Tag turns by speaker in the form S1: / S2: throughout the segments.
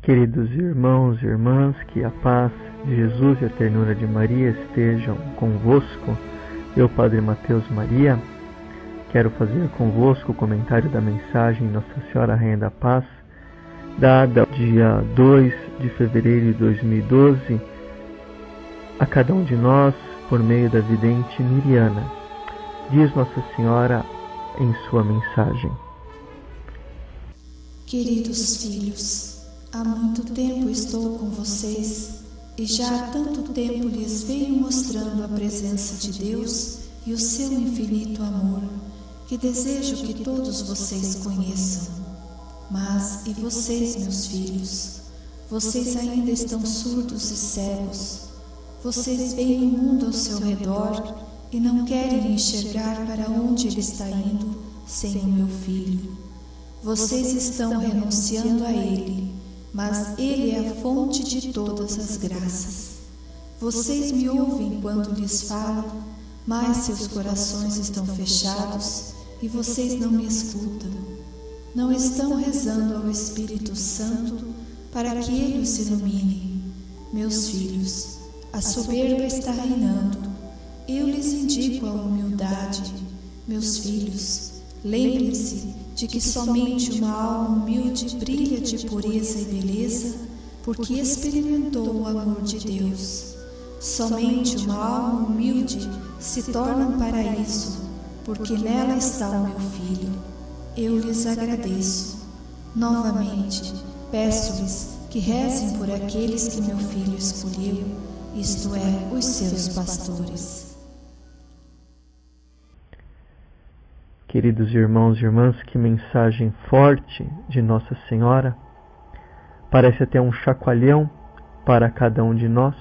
S1: Queridos irmãos e irmãs, que a paz de Jesus e a ternura de Maria estejam convosco. Eu, Padre Mateus Maria, quero fazer convosco o comentário da mensagem Nossa Senhora Rainha da Paz, dada dia 2 de fevereiro de 2012, a cada um de nós por meio da vidente Miriana. Diz Nossa Senhora em sua mensagem:
S2: Queridos filhos, há muito tempo estou com vocês e já há tanto tempo lhes venho mostrando a presença de Deus e o seu infinito amor, que desejo que todos vocês conheçam. Mas, e vocês, meus filhos? Vocês ainda estão surdos e cegos. Vocês veem o mundo ao seu redor e não querem enxergar para onde ele está indo sem o meu filho. Vocês estão renunciando a ele, mas ele é a fonte de todas as graças. Vocês me ouvem quando lhes falo, mas seus corações estão fechados e vocês não me escutam. Não estão rezando ao Espírito Santo para que ele os ilumine. Meus filhos, a soberba está reinando. Eu lhes indico a humildade. Meus filhos, lembrem-se de que somente uma alma humilde brilha de pureza e beleza, porque experimentou o amor de Deus. Somente uma alma humilde se torna um paraíso, porque nela está o meu filho. Eu lhes agradeço. Novamente, peço-lhes que rezem por aqueles que meu filho escolheu, isto é, os seus pastores.
S1: Queridos irmãos e irmãs, que mensagem forte de Nossa Senhora. Parece até um chacoalhão para cada um de nós.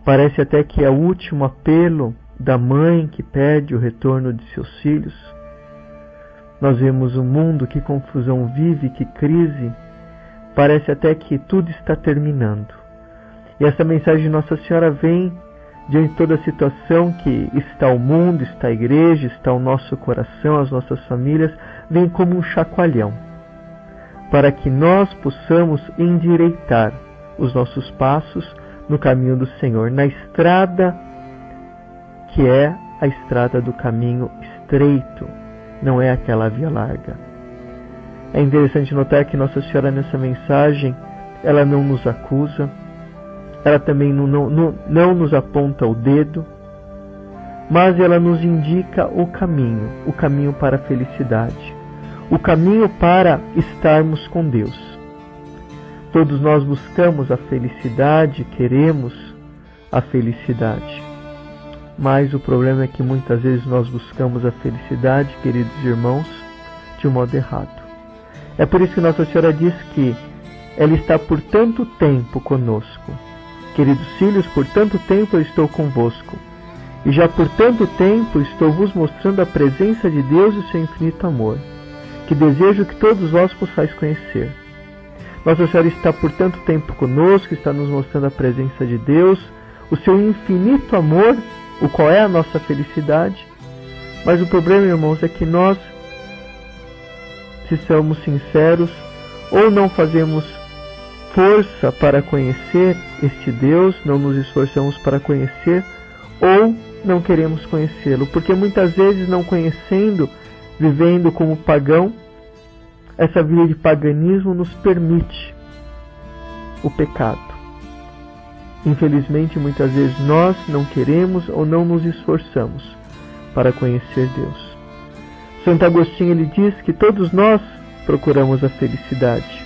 S1: Parece até que é o último apelo da mãe que pede o retorno de seus filhos. Nós vemos o mundo, que confusão vive, que crise. Parece até que tudo está terminando. E essa mensagem de Nossa Senhora vem diante de toda a situação que está o mundo, está a igreja, está o nosso coração, as nossas famílias, vem como um chacoalhão, para que nós possamos endireitar os nossos passos no caminho do Senhor, na estrada que é a estrada do caminho estreito, não é aquela via larga. É interessante notar que Nossa Senhora nessa mensagem, ela não nos acusa, ela também não nos aponta o dedo, mas ela nos indica o caminho para a felicidade, o caminho para estarmos com Deus. Todos nós buscamos a felicidade, queremos a felicidade, mas o problema é que muitas vezes nós buscamos a felicidade, queridos irmãos, de um modo errado. É por isso que Nossa Senhora diz que ela está por tanto tempo conosco. Queridos filhos, por tanto tempo eu estou convosco, e já por tanto tempo estou vos mostrando a presença de Deus e o seu infinito amor, que desejo que todos vós possais conhecer. Nossa Senhora está por tanto tempo conosco, está nos mostrando a presença de Deus, o seu infinito amor, o qual é a nossa felicidade. Mas o problema, irmãos, é que nós, se somos sinceros, ou não fazemos força para conhecer este Deus, não nos esforçamos para conhecer, ou não queremos conhecê-lo, porque muitas vezes, não conhecendo, vivendo como pagão, essa vida de paganismo nos permite o pecado. Infelizmente, muitas vezes nós não queremos ou não nos esforçamos para conhecer Deus. Santo Agostinho, ele diz que todos nós procuramos a felicidade.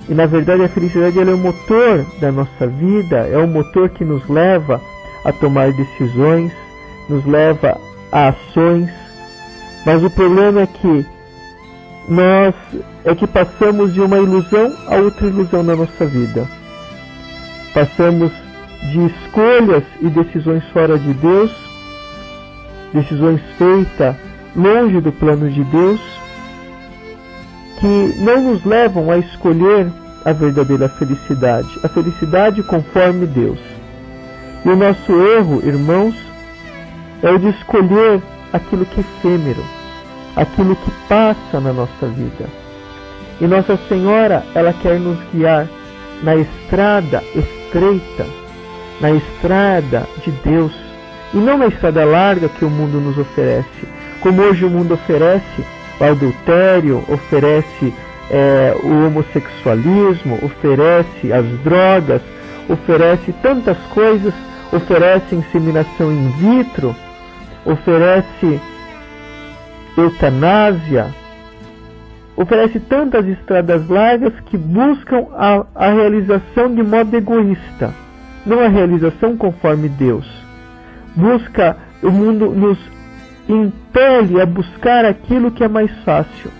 S1: E na verdade a felicidade, ela é o motor da nossa vida, é o motor que nos leva a tomar decisões, nos leva a ações. Mas o problema é que nós passamos de uma ilusão a outra ilusão na nossa vida. Passamos de escolhas e decisões fora de Deus, decisões feitas longe do plano de Deus, que não nos levam a escolher a verdadeira felicidade, a felicidade conforme Deus. E o nosso erro, irmãos, é o de escolher aquilo que é efêmero, aquilo que passa na nossa vida. E Nossa Senhora, ela quer nos guiar na estrada estreita, na estrada de Deus, e não na estrada larga que o mundo nos oferece. Como hoje o mundo oferece o adultério, oferece o homossexualismo, oferece as drogas, oferece tantas coisas, oferece inseminação in vitro, oferece eutanásia, oferece tantas estradas largas que buscam a realização de modo egoísta, não a realização conforme Deus. O mundo nos impele a buscar aquilo que é mais fácil.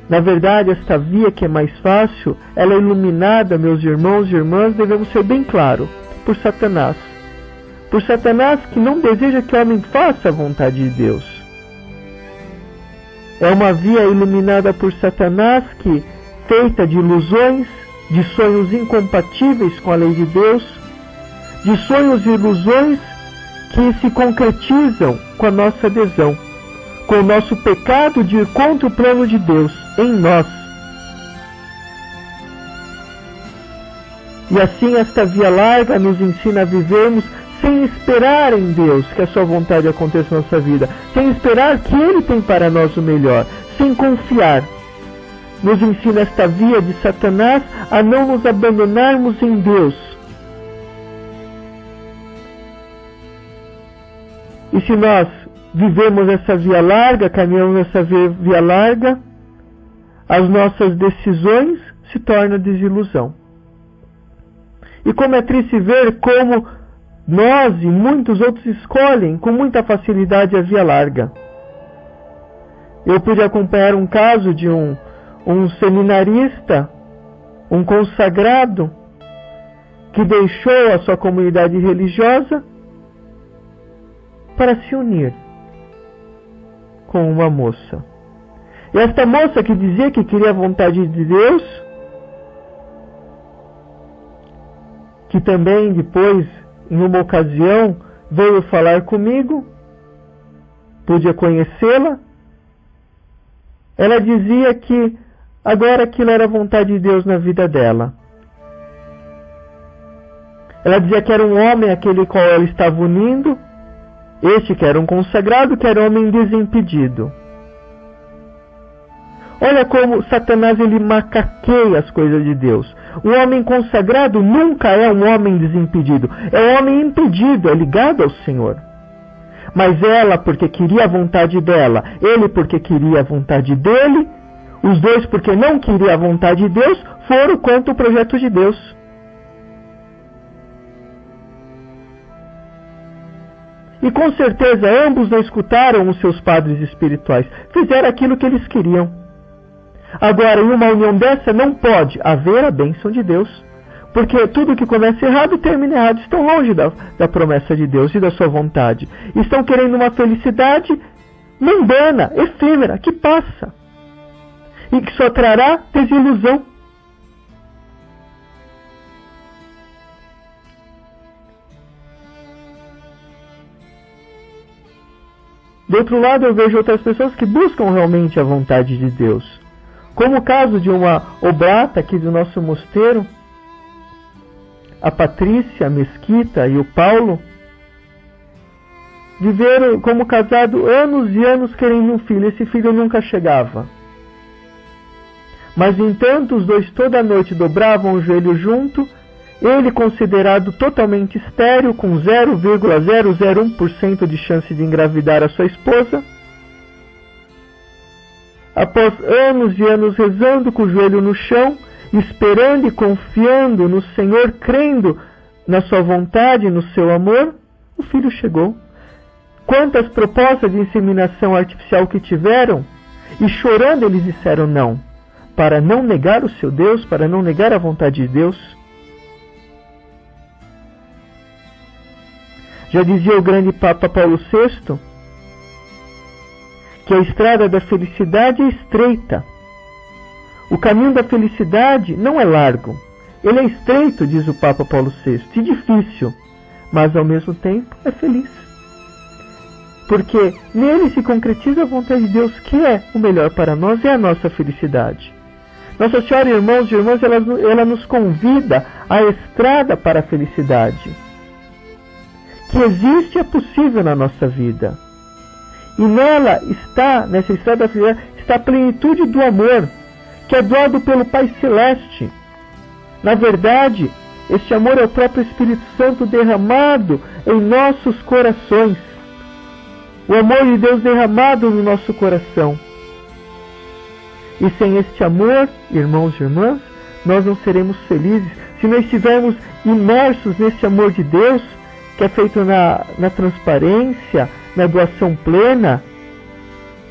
S1: Na verdade, esta via que é mais fácil, ela é iluminada, meus irmãos e irmãs, devemos ser bem claros, por Satanás. Por Satanás, que não deseja que o homem faça a vontade de Deus. É uma via iluminada por Satanás, que, feita de ilusões, de sonhos incompatíveis com a lei de Deus, de sonhos e ilusões que se concretizam com a nossa adesão, com o nosso pecado de ir contra o plano de Deus em nós. E assim esta via larga nos ensina a vivermos sem esperar em Deus que a sua vontade aconteça na nossa vida, sem esperar que Ele tem para nós o melhor, sem confiar. Nos ensina esta via de Satanás a não nos abandonarmos em Deus. E se nós vivemos essa via larga, caminhamos essa via larga, as nossas decisões se tornam desilusão. E como é triste ver como nós e muitos outros escolhem com muita facilidade a via larga. Eu pude acompanhar um caso de um seminarista, um consagrado, que deixou a sua comunidade religiosa para se unir com uma moça. E esta moça, que dizia que queria a vontade de Deus, que também depois, em uma ocasião, veio falar comigo, pude conhecê-la, ela dizia que agora aquilo era a vontade de Deus na vida dela. Ela dizia que era um homem aquele qual ela estava unindo, este que era um consagrado, que era um homem desimpedido. Olha como Satanás ele macaqueia as coisas de Deus. Um homem consagrado nunca é um homem desimpedido. É um homem impedido, é ligado ao Senhor. Mas ela porque queria a vontade dela, ele porque queria a vontade dele, os dois porque não queriam a vontade de Deus, foram contra o projeto de Deus. E com certeza ambos não escutaram os seus padres espirituais, fizeram aquilo que eles queriam. Agora, em uma união dessa não pode haver a bênção de Deus, porque tudo que começa errado termina errado. Estão longe da promessa de Deus e da sua vontade. Estão querendo uma felicidade mundana, efêmera, que passa e que só trará desilusão. Do outro lado, eu vejo outras pessoas que buscam realmente a vontade de Deus. Como o caso de uma oblata aqui do nosso mosteiro, a Patrícia, a Mesquita e o Paulo, viveram como casado anos e anos querendo um filho. Esse filho nunca chegava. Mas, entanto, os dois toda noite dobravam o joelho junto, ele considerado totalmente estéril, com 0,001% de chance de engravidar a sua esposa. Após anos e anos rezando com o joelho no chão, esperando e confiando no Senhor, crendo na sua vontade e no seu amor, o filho chegou. Quantas propostas de inseminação artificial que tiveram, e chorando eles disseram não, para não negar o seu Deus, para não negar a vontade de Deus. Já dizia o grande Papa Paulo VI, que a estrada da felicidade é estreita. O caminho da felicidade não é largo. Ele é estreito, diz o Papa Paulo VI, e difícil, mas ao mesmo tempo é feliz. porque nele se concretiza a vontade de Deus, que é o melhor para nós, é a nossa felicidade. Nossa Senhora, irmãos e irmãs, ela nos convida à estrada para a felicidade, que existe e é possível na nossa vida. E nela está, nessa estrada da felicidade, está a plenitude do amor, que é doado pelo Pai Celeste. Na verdade, este amor é o próprio Espírito Santo derramado em nossos corações. O amor de Deus derramado no nosso coração. E sem este amor, irmãos e irmãs, nós não seremos felizes. Se não estivermos imersos nesse amor de Deus, que é feito na transparência, na doação plena,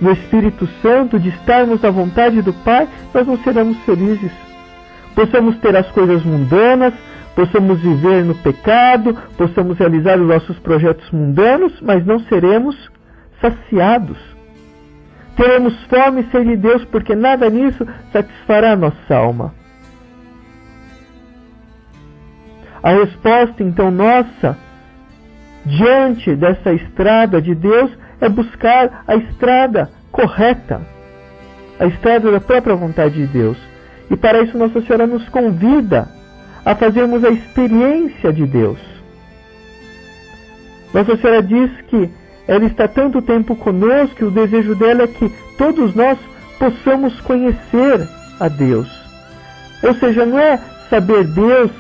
S1: no Espírito Santo, de estarmos à vontade do Pai, nós não seremos felizes. Possamos ter as coisas mundanas, possamos viver no pecado, possamos realizar os nossos projetos mundanos, mas não seremos saciados. Teremos fome e sede de Deus, porque nada nisso satisfará a nossa alma. A resposta, então, nossa, diante dessa estrada de Deus, é buscar a estrada correta, a estrada da própria vontade de Deus. E para isso Nossa Senhora nos convida a fazermos a experiência de Deus. Nossa Senhora diz que ela está tanto tempo conosco que o desejo dela é que todos nós possamos conhecer a Deus. Ou seja, não é saber Deus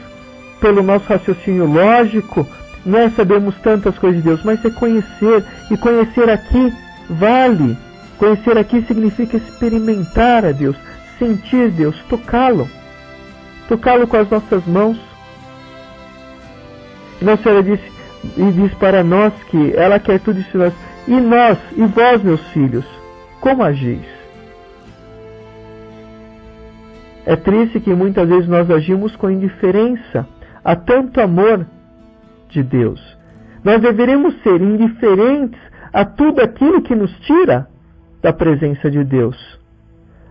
S1: pelo nosso raciocínio lógico, não é sabermos tantas coisas de Deus, mas é conhecer. E conhecer aqui vale. Conhecer aqui significa experimentar a Deus, sentir Deus, tocá-lo. Tocá-lo com as nossas mãos. E Nossa Senhora diz para nós que ela quer tudo isso em nós. E nós, e vós, meus filhos, como agis? É triste que muitas vezes nós agimos com indiferença a tanto amor de Deus. Nós deveremos ser indiferentes a tudo aquilo que nos tira da presença de Deus.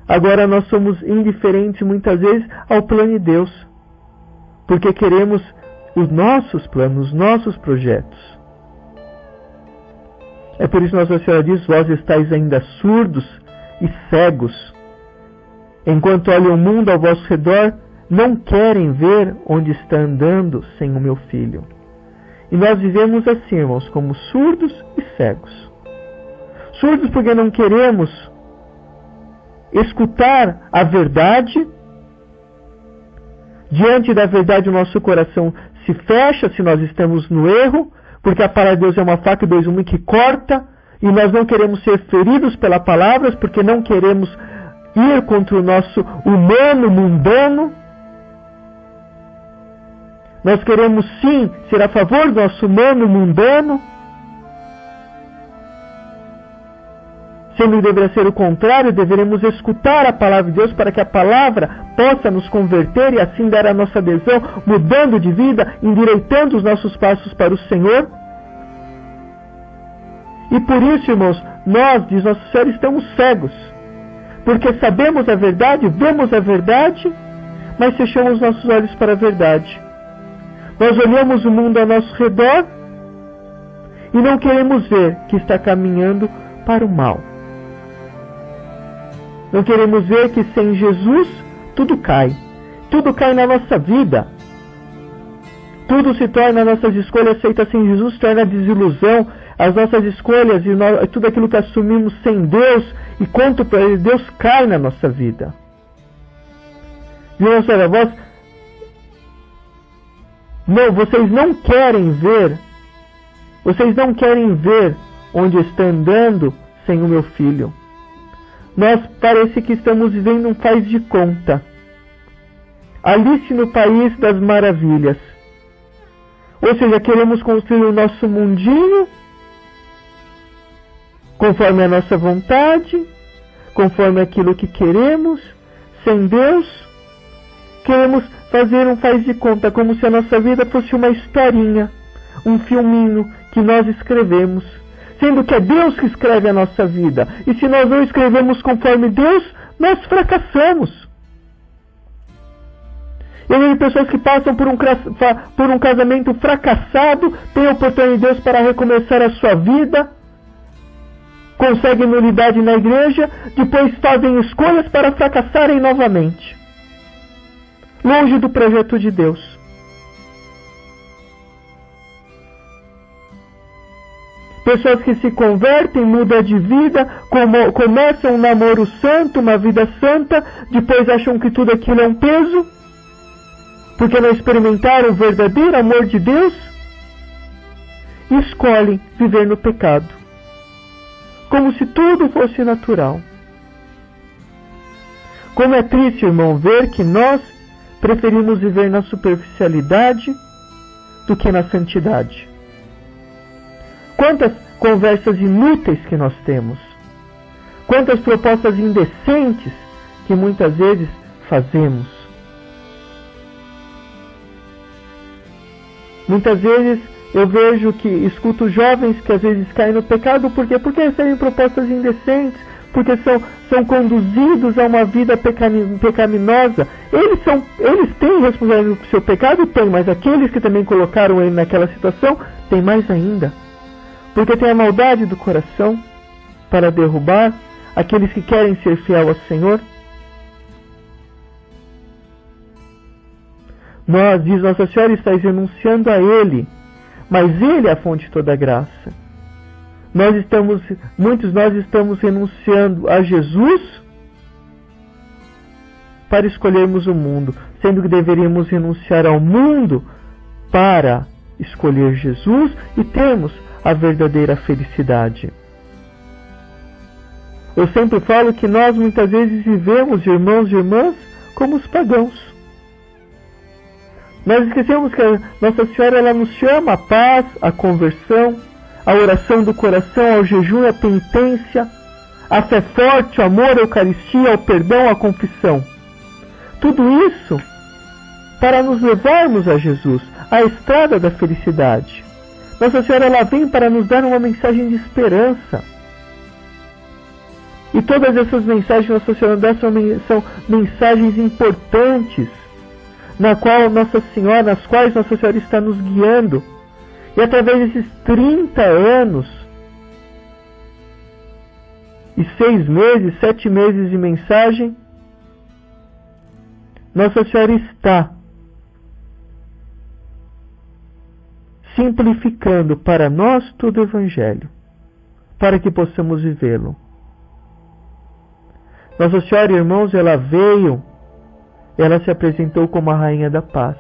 S1: Agora nós somos indiferentes muitas vezes ao plano de Deus, porque queremos os nossos planos, os nossos projetos. É por isso que Nossa Senhora diz: vós estáis ainda surdos e cegos. Enquanto olham o mundo ao vosso redor, não querem ver onde está andando sem o meu filho. E nós vivemos assim, irmãos, como surdos e cegos. Surdos porque não queremos escutar a verdade. Diante da verdade o nosso coração se fecha se nós estamos no erro, porque a palavra de Deus é uma faca de dois gumes que corta, e nós não queremos ser feridos pelas palavras, porque não queremos ir contra o nosso humano mundano. Nós queremos sim ser a favor do nosso humano mundano, sendo que deveria ser o contrário. Deveremos escutar a palavra de Deus para que a palavra possa nos converter e assim dar a nossa adesão, mudando de vida, endireitando os nossos passos para o Senhor. E por isso, irmãos, nós, diz Nossa Senhora, estamos cegos, porque sabemos a verdade, vemos a verdade, mas fechamos nossos olhos para a verdade. Nós olhamos o mundo ao nosso redor e não queremos ver que está caminhando para o mal. Não queremos ver que sem Jesus tudo cai. Tudo cai na nossa vida. Tudo se torna, nossas escolhas feitas sem Jesus se torna desilusão. As nossas escolhas e tudo aquilo que assumimos sem Deus e quanto para Ele, Deus cai na nossa vida. E Nossa voz, não, vocês não querem ver onde está andando sem o meu filho. Nós parece que estamos vivendo um faz de conta. Alice no País das Maravilhas. Ou seja, queremos construir o nosso mundinho conforme a nossa vontade, conforme aquilo que queremos, sem Deus. Queremos fazer um faz de conta, como se a nossa vida fosse uma historinha, um filminho que nós escrevemos, sendo que é Deus que escreve a nossa vida. E se nós não escrevemos conforme Deus, nós fracassamos. Eu vejo pessoas que passam por um casamento fracassado, têm a oportunidade de Deus para recomeçar a sua vida, conseguem nulidade na igreja, depois fazem escolhas para fracassarem novamente, longe do projeto de Deus. Pessoas que se convertem, mudam de vida, começam um namoro santo, uma vida santa, depois acham que tudo aquilo é um peso, porque não experimentaram o verdadeiro amor de Deus, e escolhem viver no pecado, como se tudo fosse natural. Como é triste, irmão, ver que nós preferimos viver na superficialidade do que na santidade. Quantas conversas inúteis que nós temos, quantas propostas indecentes que muitas vezes fazemos. Muitas vezes eu vejo que escuto jovens que às vezes caem no pecado, porque recebem propostas indecentes, porque são conduzidos a uma vida pecaminosa. Eles têm responsabilidade do seu pecado? Tem, mas aqueles que também colocaram ele naquela situação, tem mais ainda. Porque tem a maldade do coração para derrubar aqueles que querem ser fiel ao Senhor. Diz Nossa Senhora, estáis renunciando a Ele, mas Ele é a fonte de toda a graça. Muitos nós estamos renunciando a Jesus para escolhermos o mundo, sendo que deveríamos renunciar ao mundo para escolher Jesus e termos a verdadeira felicidade. Eu sempre falo que nós muitas vezes vivemos, irmãos e irmãs, como os pagãos. Nós esquecemos que a Nossa Senhora ela nos chama a paz, a conversão, a oração do coração, ao jejum, a penitência, a fé forte, o amor, a Eucaristia, o perdão, a confissão. Tudo isso para nos levarmos a Jesus, à estrada da felicidade. Nossa Senhora ela vem para nos dar uma mensagem de esperança. E todas essas mensagens que Nossa Senhora dá são mensagens importantes, nas quais Nossa Senhora está nos guiando. E através desses 30 anos e 6 meses, 7 meses de mensagem, Nossa Senhora está simplificando para nós todo o Evangelho, para que possamos vivê-lo. Nossa Senhora, irmãos, ela se apresentou como a Rainha da Paz,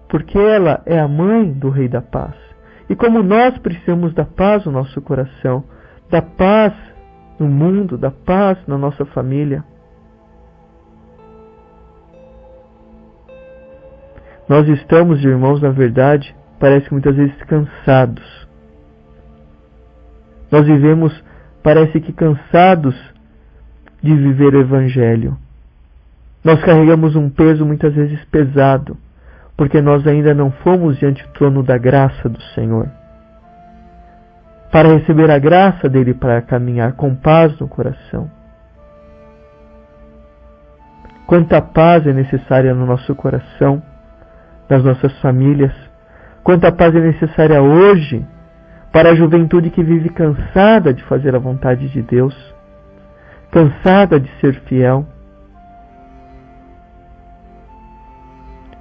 S1: porque ela é a mãe do Rei da Paz. E como nós precisamos da paz no nosso coração, da paz no mundo, da paz na nossa família, nós estamos, irmãos, na verdade, parece que muitas vezes cansados. Nós vivemos, parece que cansados de viver o Evangelho. Nós carregamos um peso muitas vezes pesado, porque nós ainda não fomos diante do trono da graça do Senhor, para receber a graça dele, para caminhar com paz no coração. Quanta paz é necessária no nosso coração, nas nossas famílias. Quanta paz é necessária hoje para a juventude que vive cansada de fazer a vontade de Deus, cansada de ser fiel.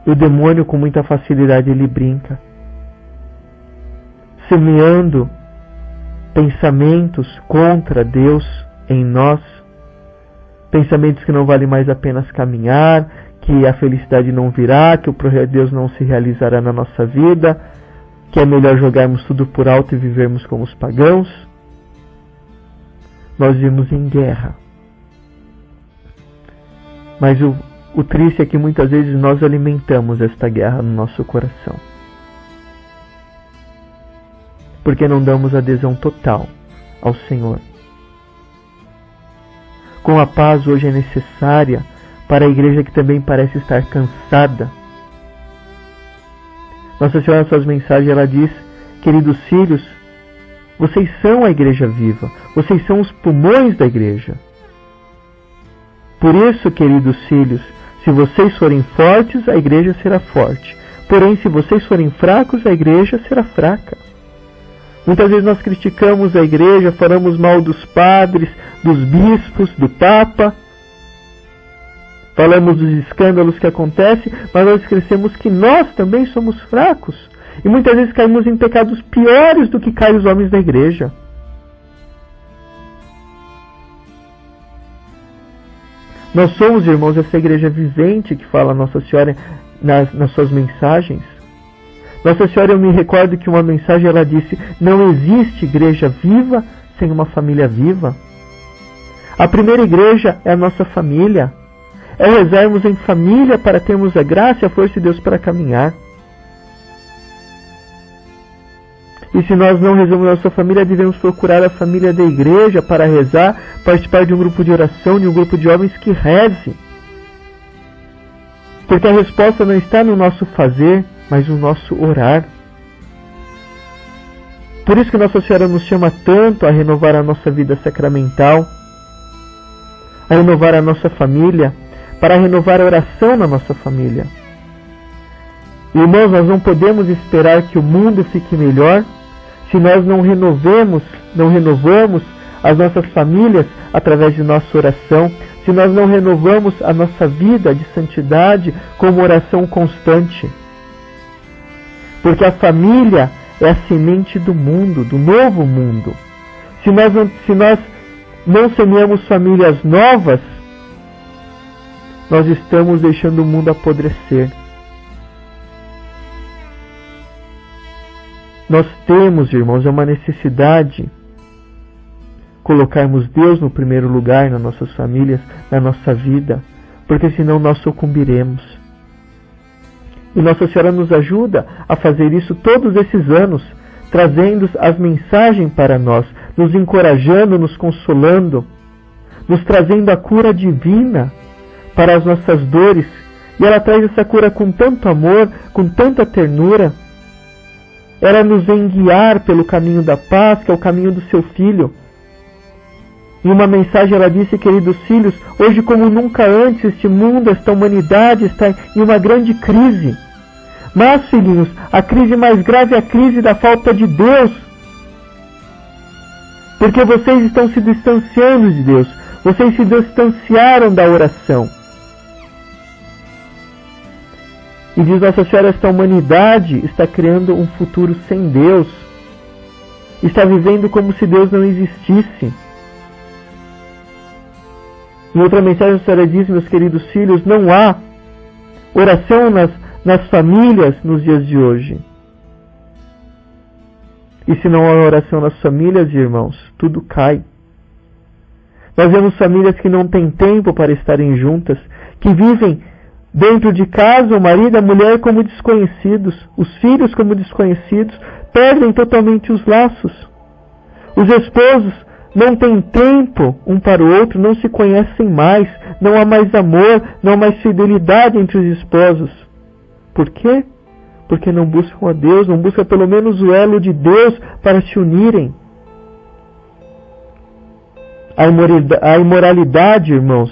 S1: O demônio com muita facilidade ele brinca, semeando pensamentos contra Deus em nós, pensamentos que não vale mais a pena caminhar, que a felicidade não virá, que o projeto de Deus não se realizará na nossa vida, que é melhor jogarmos tudo por alto e vivermos como os pagãos. Nós vivemos em guerra. Mas o triste é que muitas vezes nós alimentamos esta guerra no nosso coração, porque não damos adesão total ao Senhor. Com a paz hoje é necessária para a igreja que também parece estar cansada. Nossa Senhora, em suas mensagens, ela diz: queridos filhos, vocês são a igreja viva, vocês são os pulmões da igreja. Por isso, queridos filhos, se vocês forem fortes, a igreja será forte. Porém, se vocês forem fracos, a igreja será fraca. Muitas vezes nós criticamos a igreja, falamos mal dos padres, dos bispos, do Papa, falamos dos escândalos que acontecem, mas nós esquecemos que nós também somos fracos. E muitas vezes caímos em pecados piores do que caem os homens da igreja. Nós somos, irmãos, essa igreja vivente que fala Nossa Senhora nas suas mensagens. Nossa Senhora, eu me recordo que uma mensagem ela disse: não existe igreja viva sem uma família viva. A primeira igreja é a nossa família. É rezarmos em família para termos a graça e a força de Deus para caminhar. E se nós não rezamos na nossa família, devemos procurar a família da igreja para rezar, participar de um grupo de oração, de um grupo de homens que reze. Porque a resposta não está no nosso fazer, mas no nosso orar. Por isso que Nossa Senhora nos chama tanto a renovar a nossa vida sacramental, a renovar a nossa família, para renovar a oração na nossa família. Irmãos, nós não podemos esperar que o mundo fique melhor se nós não renovamos as nossas famílias através de nossa oração, se nós não renovamos a nossa vida de santidade com uma oração constante. Porque a família é a semente do mundo, do novo mundo. Se nós não semeamos famílias novas, nós estamos deixando o mundo apodrecer. Nós temos, irmãos, é uma necessidade colocarmos Deus no primeiro lugar nas nossas famílias, na nossa vida, porque senão nós sucumbiremos. E Nossa Senhora nos ajuda a fazer isso todos esses anos, trazendo as mensagens para nós, nos encorajando, nos consolando, nos trazendo a cura divina para as nossas dores. E ela traz essa cura com tanto amor, com tanta ternura. Ela nos vem guiar pelo caminho da paz, que é o caminho do seu Filho. Em uma mensagem ela disse: queridos filhos, hoje como nunca antes este mundo, esta humanidade está em uma grande crise. Mas, filhinhos, a crise mais grave é a crise da falta de Deus. Porque vocês estão se distanciando de Deus. Vocês se distanciaram da oração. E diz Nossa Senhora, esta humanidade está criando um futuro sem Deus. Está vivendo como se Deus não existisse. Em outra mensagem, a Senhora diz: meus queridos filhos, não há oração nas famílias nos dias de hoje. E se não há oração nas famílias, irmãos, tudo cai. Nós vemos famílias que não têm tempo para estarem juntas, que vivem dentro de casa, o marido e a mulher como desconhecidos, os filhos como desconhecidos, perdem totalmente os laços. Os esposos não têm tempo um para o outro, não se conhecem mais, não há mais amor, não há mais fidelidade entre os esposos. Por quê? Porque não buscam a Deus, não buscam pelo menos o elo de Deus para se unirem. A imoralidade, irmãos,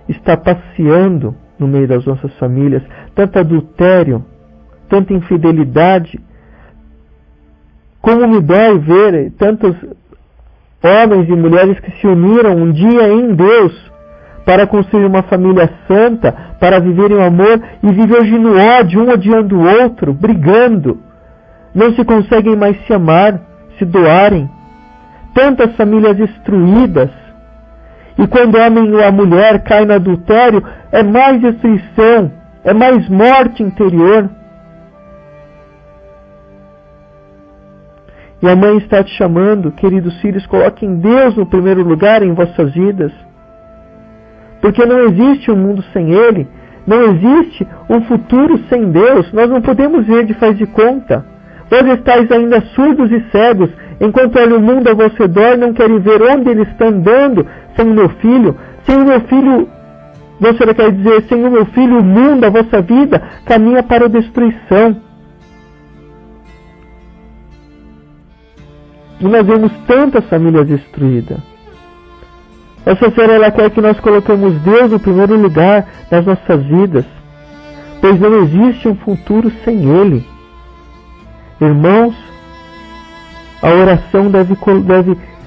S1: está passeando no meio das nossas famílias, tanto adultério, tanta infidelidade. Como me dói ver tantos homens e mulheres que se uniram um dia em Deus para construir uma família santa, para viverem o amor, e vivem hoje no ódio, um odiando o outro, brigando. Não se conseguem mais se amar, se doarem. Tantas famílias destruídas. E quando o homem ou a mulher cai no adultério, é mais destruição, é mais morte interior. E a mãe está te chamando, queridos filhos, coloquem Deus no primeiro lugar em vossas vidas. Porque não existe um mundo sem Ele, não existe um futuro sem Deus, nós não podemos ver de faz de conta. Vós estáis ainda surdos e cegos, enquanto olha o mundo ao vosso redor, não querem ver onde Ele está andando, sem o meu filho. Sem o meu filho, você quer dizer, sem o meu filho, o mundo, a vossa vida, caminha para a destruição. E nós vemos tantas famílias destruídas. Nossa Senhora, ela quer que nós colocamos Deus no primeiro lugar nas nossas vidas, pois não existe um futuro sem Ele. Irmãos, A oração deve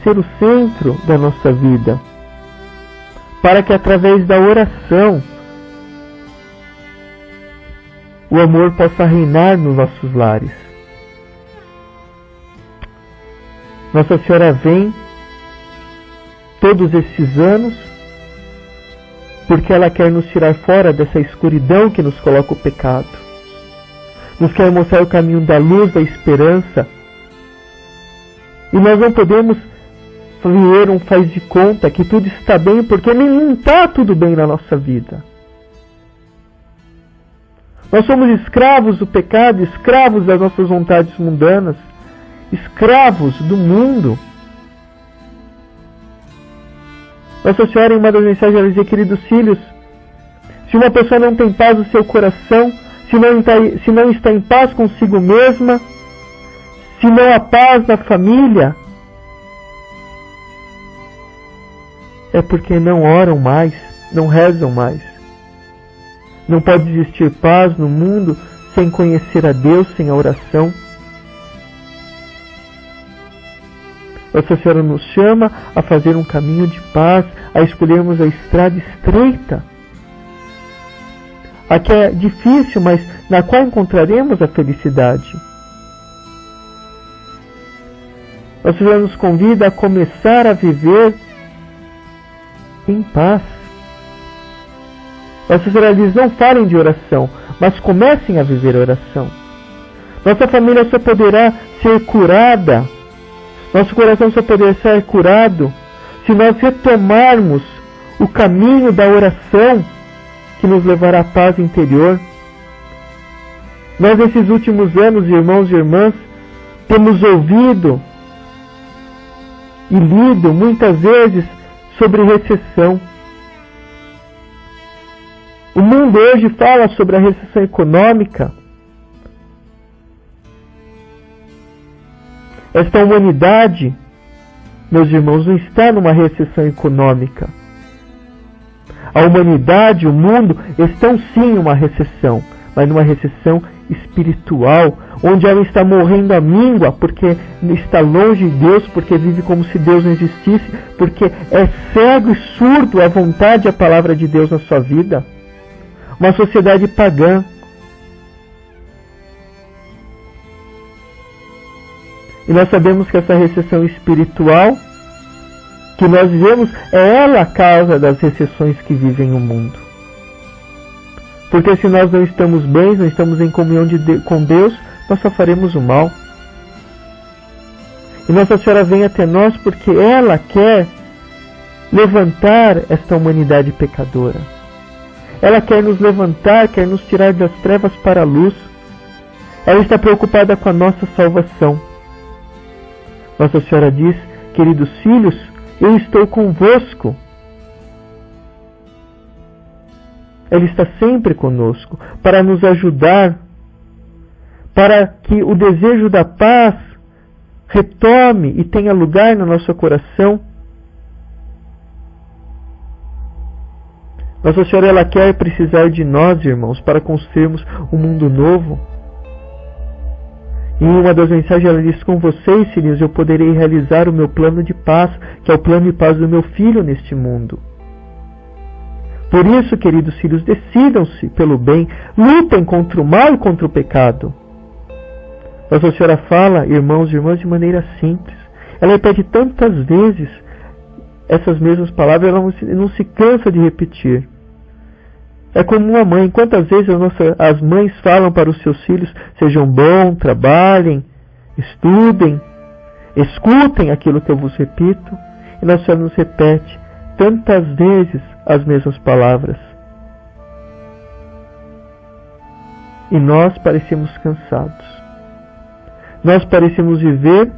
S1: ser o centro da nossa vida, para que através da oração o amor possa reinar nos nossos lares. Nossa Senhora vem todos esses anos porque ela quer nos tirar fora dessa escuridão que nos coloca o pecado. Nos quer mostrar o caminho da luz, da esperança. E nós não podemos viver um faz de conta que tudo está bem, porque não está tudo bem na nossa vida. Nós somos escravos do pecado, escravos das nossas vontades mundanas, escravos do mundo. Nossa Senhora, em uma das mensagens, ela dizia: queridos filhos, se uma pessoa não tem paz no seu coração, se não está em paz consigo mesma, se não há paz na família, é porque não oram mais, não rezam mais. Não pode existir paz no mundo sem conhecer a Deus, sem a oração. Nossa Senhora nos chama a fazer um caminho de paz, a escolhermos a estrada estreita, a que é difícil, mas na qual encontraremos a felicidade. Nossa Senhora nos convida a começar a viver em paz. Nossa Senhora diz: não falem de oração, mas comecem a viver a oração. Nossa família só poderá ser curada, nosso coração só poderá ser curado se nós retomarmos o caminho da oração que nos levará à paz interior. Nós, nesses últimos anos, irmãos e irmãs, temos ouvido e lido muitas vezes sobre recessão. O mundo hoje fala sobre a recessão econômica. Esta humanidade, meus irmãos, não está numa recessão econômica. A humanidade, o mundo, estão sim em uma recessão, mas numa recessão espiritual, onde ela está morrendo à míngua, porque está longe de Deus, porque vive como se Deus não existisse, porque é cego e surdo à vontade e à palavra de Deus na sua vida. Uma sociedade pagã. E nós sabemos que essa recessão espiritual que nós vivemos é ela a causa das recessões que vivem no mundo. Porque se nós não estamos bem, não estamos em comunhão com Deus, nós só faremos o mal. E Nossa Senhora vem até nós porque ela quer levantar esta humanidade pecadora. Ela quer nos levantar, quer nos tirar das trevas para a luz. Ela está preocupada com a nossa salvação. Nossa Senhora diz: queridos filhos, eu estou convosco. Ela está sempre conosco para nos ajudar, para que o desejo da paz retome e tenha lugar no nosso coração. Nossa Senhora, ela quer precisar de nós, irmãos, para construirmos um mundo novo. Em uma das mensagens ela diz: com vocês, filhos, eu poderei realizar o meu plano de paz, que é o plano de paz do meu filho neste mundo. Por isso, queridos filhos, decidam-se pelo bem, lutem contra o mal e contra o pecado. Nossa Senhora fala, irmãos e irmãs, de maneira simples. Ela repete tantas vezes essas mesmas palavras, ela não se cansa de repetir. É como uma mãe. Quantas vezes as mães falam para os seus filhos: sejam bons, trabalhem, estudem, escutem aquilo que eu vos repito. E Nossa Senhora nos repete tantas vezes as mesmas palavras. E nós parecemos cansados. Nós parecemos viver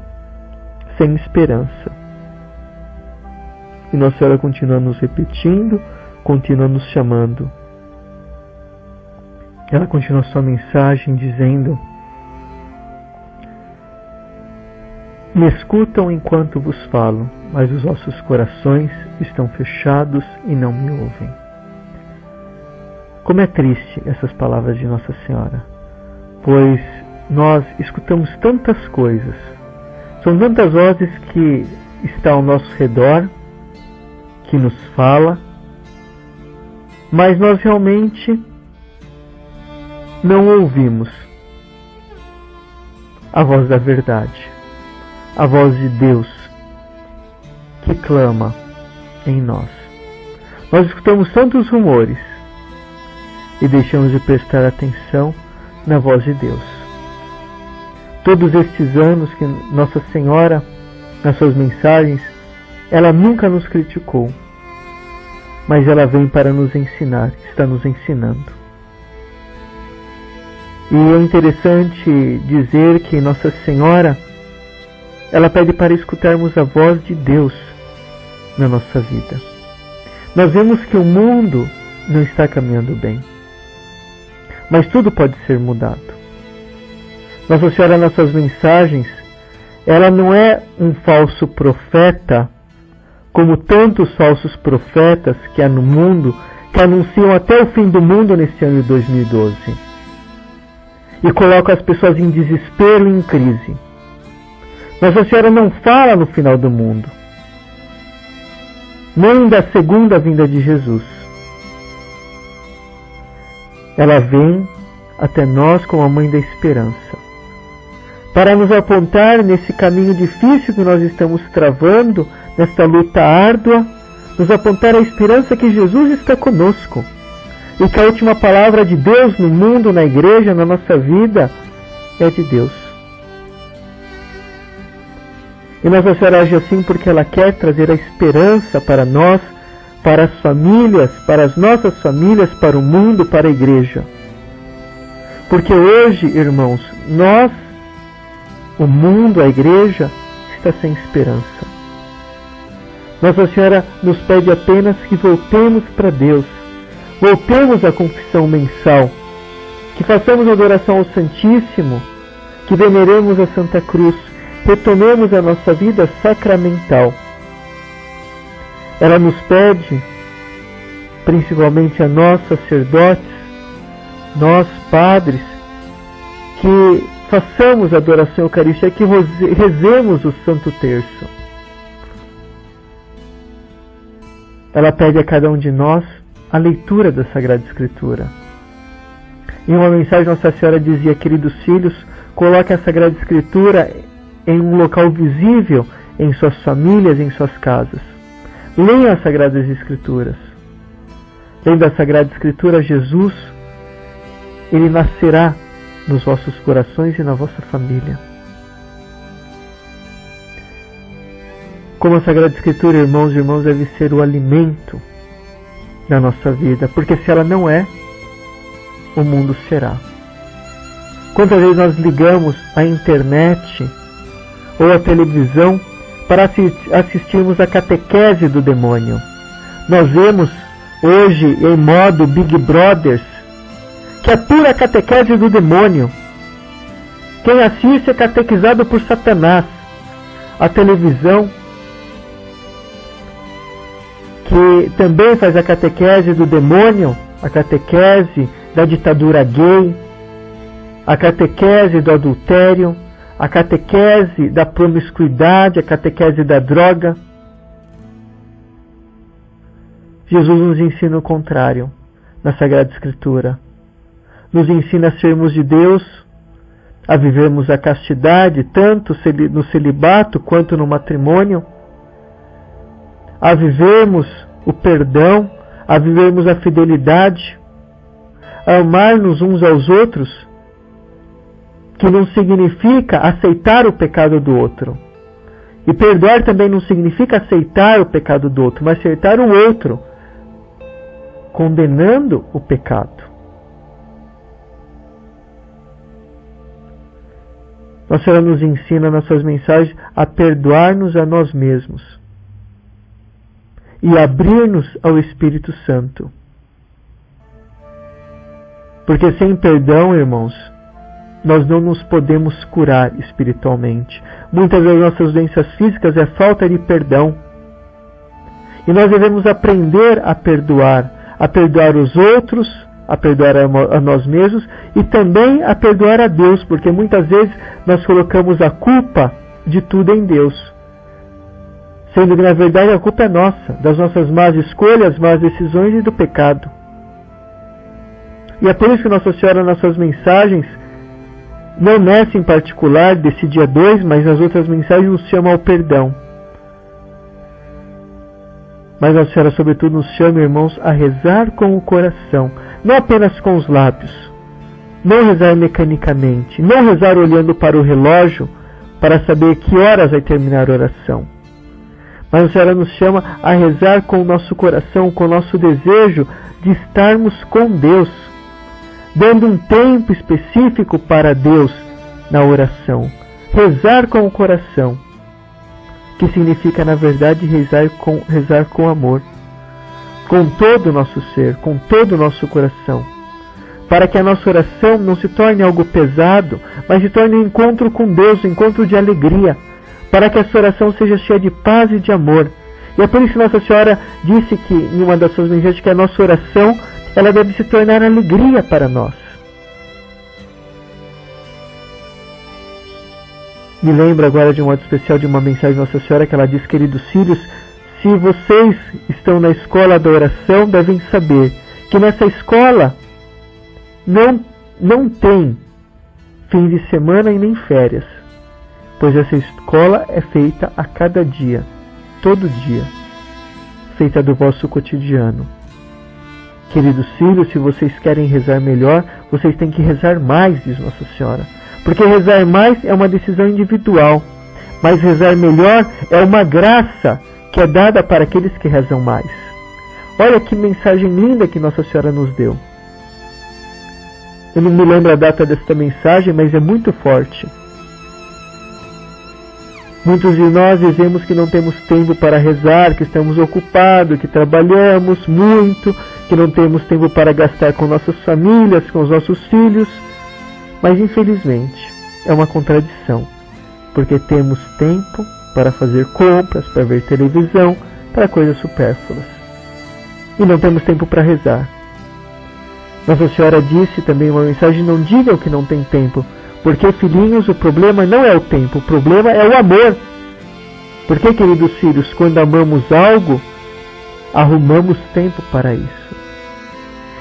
S1: sem esperança. E Nossa Senhora continua nos repetindo, continua nos chamando. Ela continua sua mensagem dizendo: me escutam enquanto vos falo, mas os vossos corações estão fechados e não me ouvem. Como é triste essas palavras de Nossa Senhora, pois nós escutamos tantas coisas São tantas vozes que estão ao nosso redor, que nos fala, mas nós realmente não ouvimos a voz da verdade, a voz de Deus que clama em nós. Nós escutamos tantos rumores e deixamos de prestar atenção na voz de Deus. Todos estes anos que Nossa Senhora, nas suas mensagens, ela nunca nos criticou, mas ela vem para nos ensinar, está nos ensinando. E é interessante dizer que Nossa Senhora, ela pede para escutarmos a voz de Deus na nossa vida. Nós vemos que o mundo não está caminhando bem, mas tudo pode ser mudado. Nossa Senhora, nas suas mensagens, ela não é um falso profeta, como tantos falsos profetas que há no mundo, que anunciam até o fim do mundo nesse ano de 2012. E colocam as pessoas em desespero e em crise. Nossa Senhora não fala no final do mundo, nem da segunda vinda de Jesus. Ela vem até nós como a mãe da esperança, para nos apontar nesse caminho difícil que nós estamos travando, nesta luta árdua, nos apontar a esperança que Jesus está conosco, e que a última palavra de Deus no mundo, na igreja, na nossa vida, é de Deus. E Nossa Senhora age assim porque ela quer trazer a esperança para nós, para as famílias, para as nossas famílias, para o mundo, para a igreja. Porque hoje, irmãos, nós, o mundo, a igreja, está sem esperança. Nossa Senhora nos pede apenas que voltemos para Deus, voltemos à confissão mensal, que façamos adoração ao Santíssimo, que veneremos a Santa Cruz, retomemos a nossa vida sacramental. Ela nos pede, principalmente a nós sacerdotes, nós padres, que façamos a adoração eucarística, que rezemos o Santo Terço. Ela pede a cada um de nós a leitura da Sagrada Escritura. Em uma mensagem, Nossa Senhora dizia: queridos filhos, coloquem a Sagrada Escritura em um local visível, em suas famílias, em suas casas. Leiam as Sagradas Escrituras. Lendo a Sagrada Escritura, Jesus, Ele nascerá nos vossos corações e na vossa família. Como a Sagrada Escritura, irmãos e irmãs, deve ser o alimento da nossa vida, porque se ela não é, o mundo será. Quantas vezes nós ligamos a internet ou a televisão para assistirmos a catequese do demônio? Nós vemos hoje em modo Big Brothers, que é pura catequese do demônio. Quem assiste é catequizado por Satanás. A televisão, que também faz a catequese do demônio, a catequese da ditadura gay, a catequese do adultério, a catequese da promiscuidade, a catequese da droga. Jesus nos ensina o contrário na Sagrada Escritura. Nos ensina a sermos de Deus, a vivermos a castidade, tanto no celibato quanto no matrimônio, a vivermos o perdão, a vivermos a fidelidade, a amar-nos uns aos outros, que não significa aceitar o pecado do outro. E perdoar também não significa aceitar o pecado do outro, mas aceitar o outro, condenando o pecado. Nossa Senhora nos ensina nas suas mensagens a perdoar-nos a nós mesmos e abrir-nos ao Espírito Santo. Porque sem perdão, irmãos, nós não nos podemos curar espiritualmente. Muitas das nossas doenças físicas é falta de perdão. E nós devemos aprender a perdoar os outros, a perdoar a nós mesmos e também a perdoar a Deus, porque muitas vezes nós colocamos a culpa de tudo em Deus. Sendo que, na verdade, a culpa é nossa, das nossas más escolhas, más decisões e do pecado. E é por isso que Nossa Senhora, nas suas mensagens, não nessa em particular, desse dia 2, mas nas outras mensagens, nos chama ao perdão. Mas Nossa Senhora, sobretudo, nos chama, irmãos, a rezar com o coração, não apenas com os lábios, não rezar mecanicamente, não rezar olhando para o relógio para saber que horas vai terminar a oração. Mas Nossa Senhora nos chama a rezar com o nosso coração, com o nosso desejo de estarmos com Deus, dando um tempo específico para Deus na oração. Rezar com o coração, que significa, na verdade, rezar com amor, com todo o nosso ser, com todo o nosso coração, para que a nossa oração não se torne algo pesado, mas se torne um encontro com Deus, um encontro de alegria, para que essa oração seja cheia de paz e de amor. E é por isso que Nossa Senhora disse que, em uma das suas mensagens, que a nossa oração ela deve se tornar alegria para nós. Me lembro agora de um modo especial de uma mensagem de Nossa Senhora que ela diz: queridos filhos, se vocês estão na escola da oração, devem saber que nessa escola não tem fim de semana e nem férias, pois essa escola é feita a cada dia, todo dia, feita do vosso cotidiano. Queridos filhos, se vocês querem rezar melhor, vocês têm que rezar mais, diz Nossa Senhora. Porque rezar mais é uma decisão individual, mas rezar melhor é uma graça que é dada para aqueles que rezam mais. Olha que mensagem linda que Nossa Senhora nos deu. Eu não me lembro a data desta mensagem, mas é muito forte. Muitos de nós dizemos que não temos tempo para rezar, que estamos ocupados, que trabalhamos muito, que não temos tempo para gastar com nossas famílias, com os nossos filhos. Mas, infelizmente, é uma contradição, porque temos tempo para fazer compras, para ver televisão, para coisas supérfluas. E não temos tempo para rezar. Nossa Senhora disse também em uma mensagem: não digam que não tem tempo, porque, filhinhos, o problema não é o tempo, o problema é o amor. Porque, queridos filhos, quando amamos algo, arrumamos tempo para isso.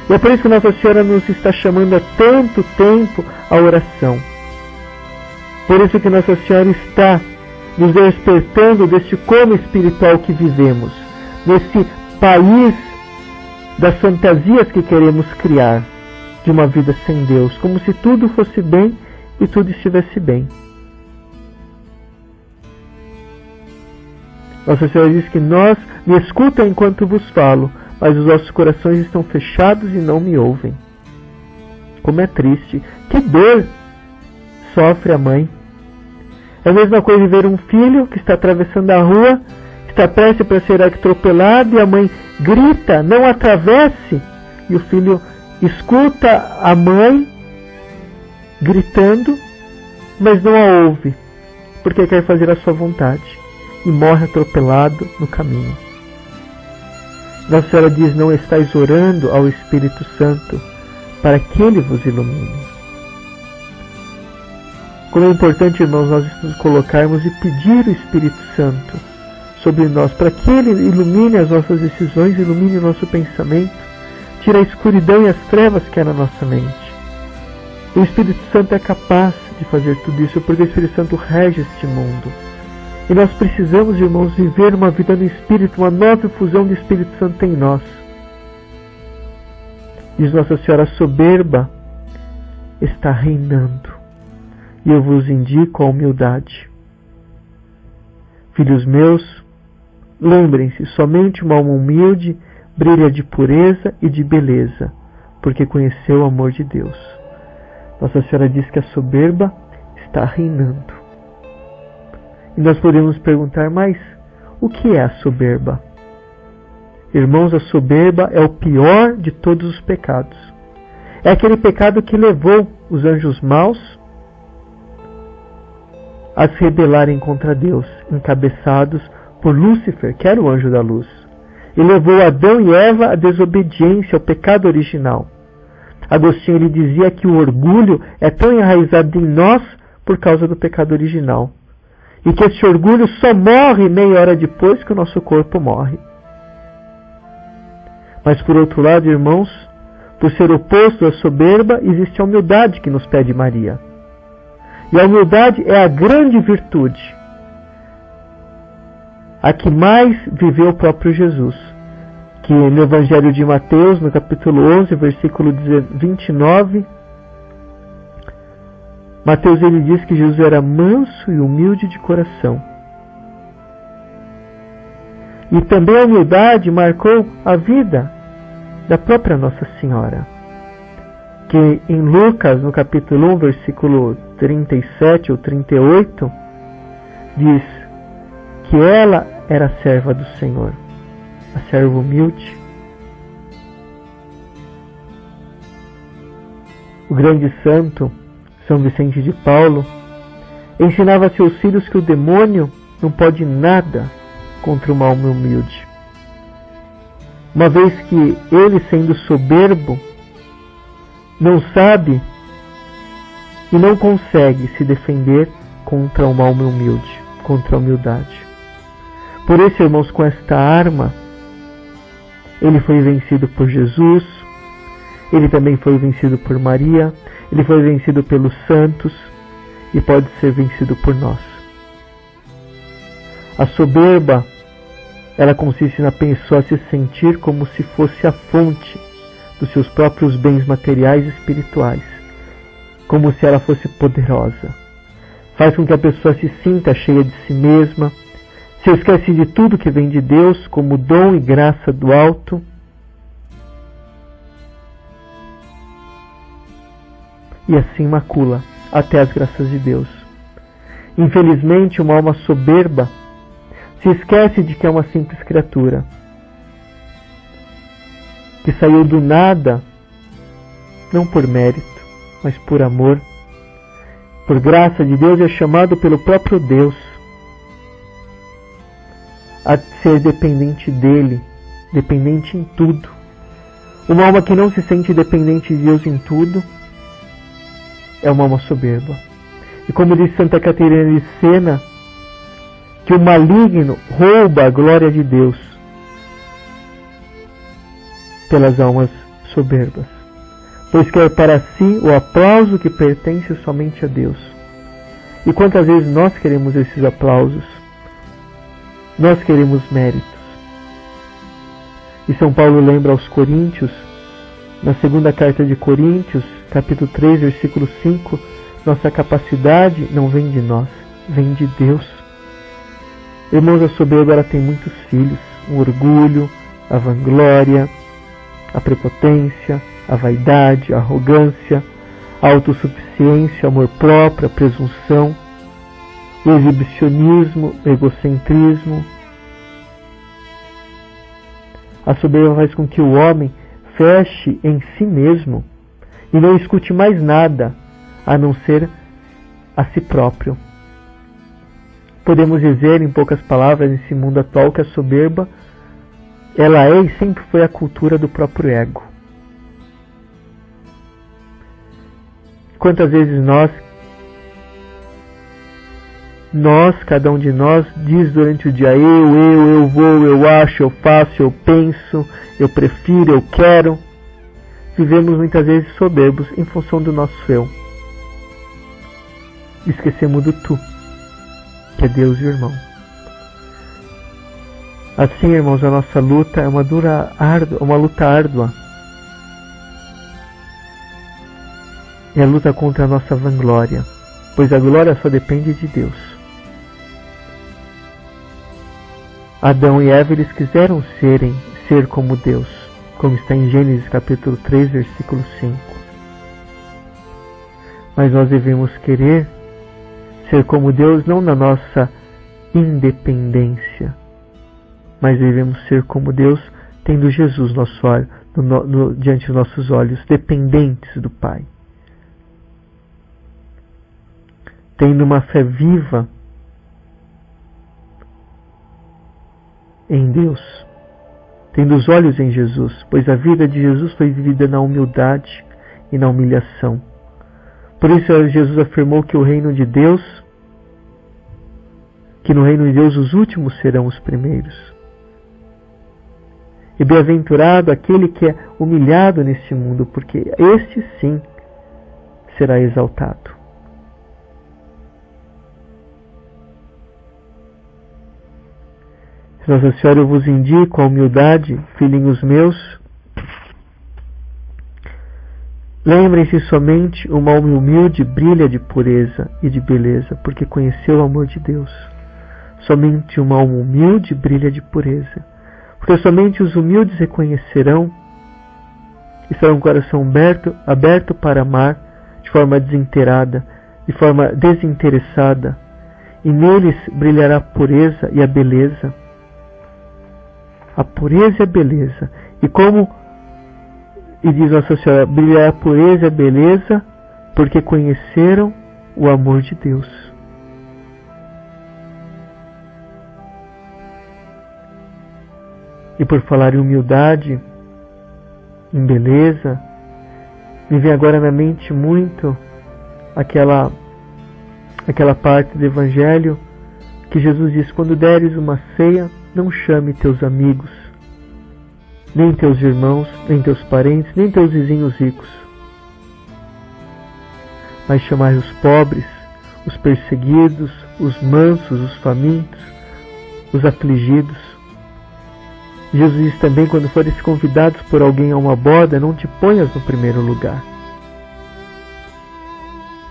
S1: E é por isso que Nossa Senhora nos está chamando há tanto tempo à oração. Por isso que Nossa Senhora está nos despertando deste coma espiritual que vivemos, nesse país das fantasias que queremos criar, de uma vida sem Deus, como se tudo fosse bem e tudo estivesse bem. Nossa Senhora diz que nós me escutam enquanto vos falo, mas os vossos corações estão fechados e não me ouvem. Como é triste, que dor sofre a mãe. É a mesma coisa de ver um filho que está atravessando a rua, está prestes para ser atropelado e a mãe grita: não atravesse! E o filho escuta a mãe gritando, mas não a ouve, porque quer fazer a sua vontade, e morre atropelado no caminho. Nossa Senhora diz: não estáis orando ao Espírito Santo para que Ele vos ilumine. Como é importante, irmãos, nós nos colocarmos e pedir o Espírito Santo sobre nós, para que Ele ilumine as nossas decisões, ilumine o nosso pensamento, tire a escuridão e as trevas que há na nossa mente. O Espírito Santo é capaz de fazer tudo isso, porque o Espírito Santo rege este mundo. E nós precisamos, irmãos, viver uma vida no Espírito, uma nova infusão do Espírito Santo em nós. Diz Nossa Senhora: a soberba está reinando, e eu vos indico a humildade. Filhos meus, lembrem-se, somente uma alma humilde brilha de pureza e de beleza, porque conheceu o amor de Deus. Nossa Senhora diz que a soberba está reinando. E nós podemos perguntar: mas o que é a soberba? Irmãos, a soberba é o pior de todos os pecados. É aquele pecado que levou os anjos maus a se rebelarem contra Deus, encabeçados por Lúcifer, que era o anjo da luz. E levou Adão e Eva à desobediência, ao pecado original. Agostinho ele dizia que o orgulho é tão enraizado em nós por causa do pecado original. E que esse orgulho só morre meia hora depois que o nosso corpo morre. Mas por outro lado, irmãos, por ser oposto à soberba, existe a humildade que nos pede Maria. E a humildade é a grande virtude, a que mais viveu o próprio Jesus. Que no Evangelho de Mateus, no capítulo 11, versículo 29, Mateus ele diz que Jesus era manso e humilde de coração. E também a humildade marcou a vida da própria Nossa Senhora, que em Lucas, no capítulo 1, versículo 37 ou 38, diz que ela era serva do Senhor, a serva humilde. O grande santo, São Vicente de Paulo, ensinava a seus filhos que o demônio não pode nada contra uma alma humilde. Uma vez que ele, sendo soberbo, não sabe e não consegue se defender contra uma alma humilde, contra a humildade. Por isso, irmãos, com esta arma, ele foi vencido por Jesus, ele também foi vencido por Maria, ele foi vencido pelos santos e pode ser vencido por nós. A soberba, ela consiste na pessoa se sentir como se fosse a fonte dos seus próprios bens materiais e espirituais, como se ela fosse poderosa. Faz com que a pessoa se sinta cheia de si mesma, se esquece de tudo que vem de Deus como dom e graça do alto, e assim macula até as graças de Deus. Infelizmente, uma alma soberba se esquece de que é uma simples criatura, que saiu do nada, não por mérito, mas por amor, por graça de Deus, é chamado pelo próprio Deus a ser dependente dele, dependente em tudo. Uma alma que não se sente dependente de Deus em tudo é uma alma soberba. E como diz Santa Catarina de Sena, que o maligno rouba a glória de Deus pelas almas soberbas, pois quer para si o aplauso que pertence somente a Deus. E quantas vezes nós queremos esses aplausos? Nós queremos méritos. E São Paulo lembra aos Coríntios, na segunda carta de Coríntios, capítulo 3, versículo 5, nossa capacidade não vem de nós, vem de Deus. Irmãos, a soberba ela tem muitos filhos: o orgulho, a vanglória, a prepotência, a vaidade, a arrogância, a autossuficiência, o amor próprio, a presunção, o exibicionismo, o egocentrismo. A soberba faz com que o homem feche em si mesmo e não escute mais nada a não ser a si próprio. Podemos dizer, em poucas palavras, nesse mundo atual, que a soberba ela é e sempre foi a cultura do próprio ego. Quantas vezes cada um de nós, diz durante o dia: eu vou, eu acho, eu faço, eu penso, eu prefiro, eu quero. Vivemos muitas vezes soberbos em função do nosso eu. Esquecemos do tu, que é Deus e o irmão. Assim, irmãos, a nossa luta é uma luta árdua. É a luta contra a nossa vanglória, pois a glória só depende de Deus. Adão e Eva, eles quiseram ser como Deus, como está em Gênesis capítulo 3, versículo 5. Mas nós devemos querer ser como Deus não na nossa independência, mas devemos ser como Deus tendo Jesus diante dos nossos olhos, dependentes do Pai. Tendo uma fé viva em Deus, tendo os olhos em Jesus, pois a vida de Jesus foi vivida na humildade e na humilhação. Por isso Jesus afirmou que o reino de Deus que no reino de Deus os últimos serão os primeiros. E bem-aventurado aquele que é humilhado neste mundo, porque este sim será exaltado. Nossa Senhora, eu vos indico a humildade, filhinhos meus. Lembrem-se somente, uma alma humilde brilha de pureza e de beleza, porque conheceu o amor de Deus. Somente uma alma humilde brilha de pureza, porque somente os humildes reconhecerão, estarão com o coração aberto para amar de forma desinteressada, de forma desinteressada, e neles brilhará a pureza e a beleza. A pureza e a beleza. E diz Nossa Senhora, brilhará a pureza e a beleza, porque conheceram o amor de Deus. E por falar em humildade, em beleza, me vem agora na mente muito aquela parte do Evangelho que Jesus diz: quando deres uma ceia, não chame teus amigos, nem teus irmãos, nem teus parentes, nem teus vizinhos ricos, mas chamai os pobres, os perseguidos, os mansos, os famintos, os afligidos. Jesus diz também, quando fores convidados por alguém a uma boda, não te ponhas no primeiro lugar.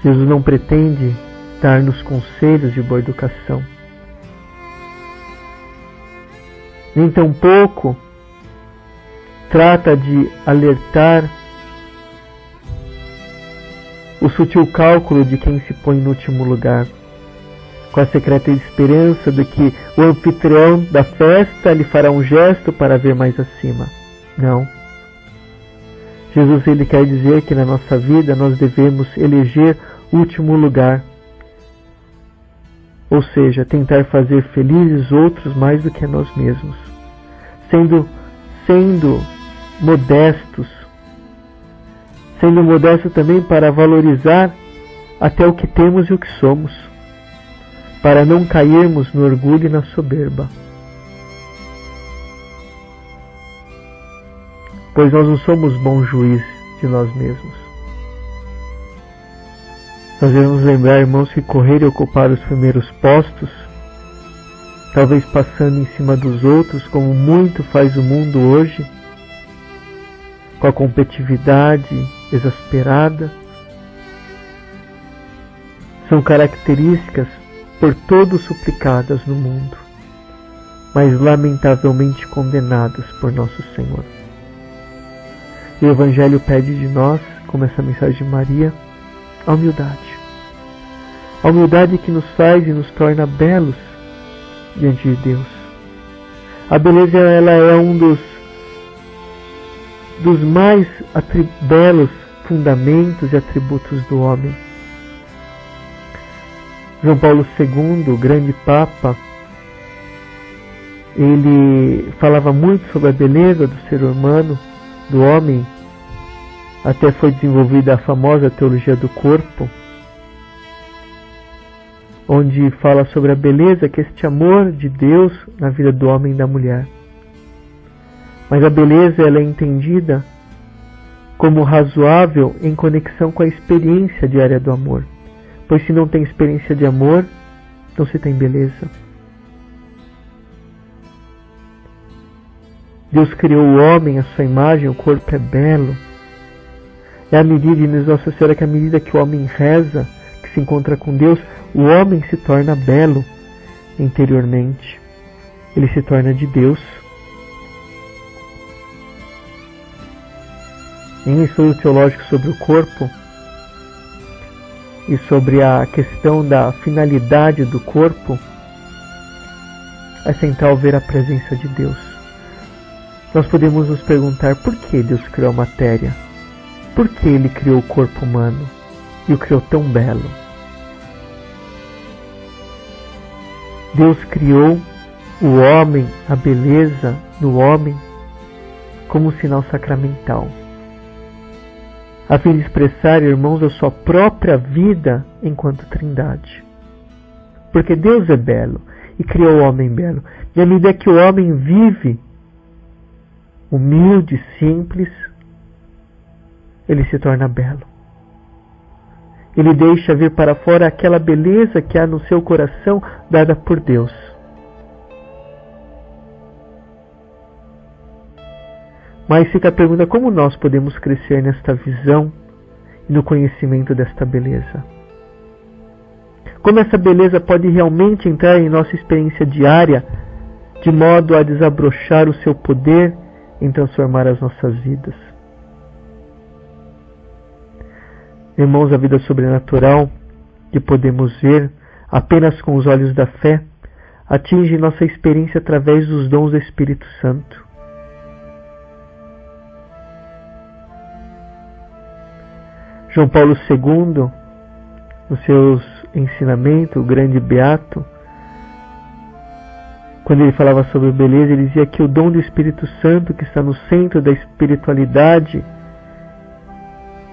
S1: Jesus não pretende dar-nos conselhos de boa educação, nem tampouco trata de alertar o sutil cálculo de quem se põe no último lugar, com a secreta esperança de que o anfitrião da festa lhe fará um gesto para ver mais acima. Não. Jesus, ele quer dizer que na nossa vida nós devemos eleger o último lugar, ou seja, tentar fazer felizes outros mais do que a nós mesmos, sendo modestos, sendo modesto também para valorizar até o que temos e o que somos, para não cairmos no orgulho e na soberba. Pois nós não somos bons juízes de nós mesmos. Nós devemos lembrar, irmãos, que correr e ocupar os primeiros postos, talvez passando em cima dos outros, como muito faz o mundo hoje, com a competitividade exasperada, são características por todos suplicadas no mundo, mas lamentavelmente condenadas por nosso Senhor. E o Evangelho pede de nós, como essa mensagem de Maria, a humildade. A humildade que nos faz e nos torna belos diante de Deus. A beleza, ela é um dos mais belos fundamentos e atributos do homem. João Paulo II, o grande Papa, ele falava muito sobre a beleza do ser humano, do homem. Até foi desenvolvida a famosa teologia do corpo, onde fala sobre a beleza, que é este amor de Deus na vida do homem e da mulher. Mas a beleza, ela é entendida como razoável em conexão com a experiência diária do amor. Pois se não tem experiência de amor, não se tem beleza. Deus criou o homem à sua imagem, o corpo é belo. É a medida, diz Nossa Senhora, que à medida que o homem reza, que se encontra com Deus, o homem se torna belo interiormente. Ele se torna de Deus. Em estudo teológico sobre o corpo e sobre a questão da finalidade do corpo, é central ver a presença de Deus. Nós podemos nos perguntar por que Deus criou a matéria, por que Ele criou o corpo humano e o criou tão belo. Deus criou o homem, a beleza do homem, como sinal sacramental, a fim de expressar, irmãos, a sua própria vida enquanto Trindade. Porque Deus é belo, e criou o homem belo. E à medida que o homem vive humilde, simples, ele se torna belo. Ele deixa vir para fora aquela beleza que há no seu coração, dada por Deus. Mas fica a pergunta: como nós podemos crescer nesta visão e no conhecimento desta beleza? Como essa beleza pode realmente entrar em nossa experiência diária, de modo a desabrochar o seu poder em transformar as nossas vidas? Irmãos, a vida sobrenatural que podemos ver apenas com os olhos da fé atinge nossa experiência através dos dons do Espírito Santo. João Paulo II, nos seus ensinamentos, o grande beato, quando ele falava sobre beleza, ele dizia que o dom do Espírito Santo, que está no centro da espiritualidade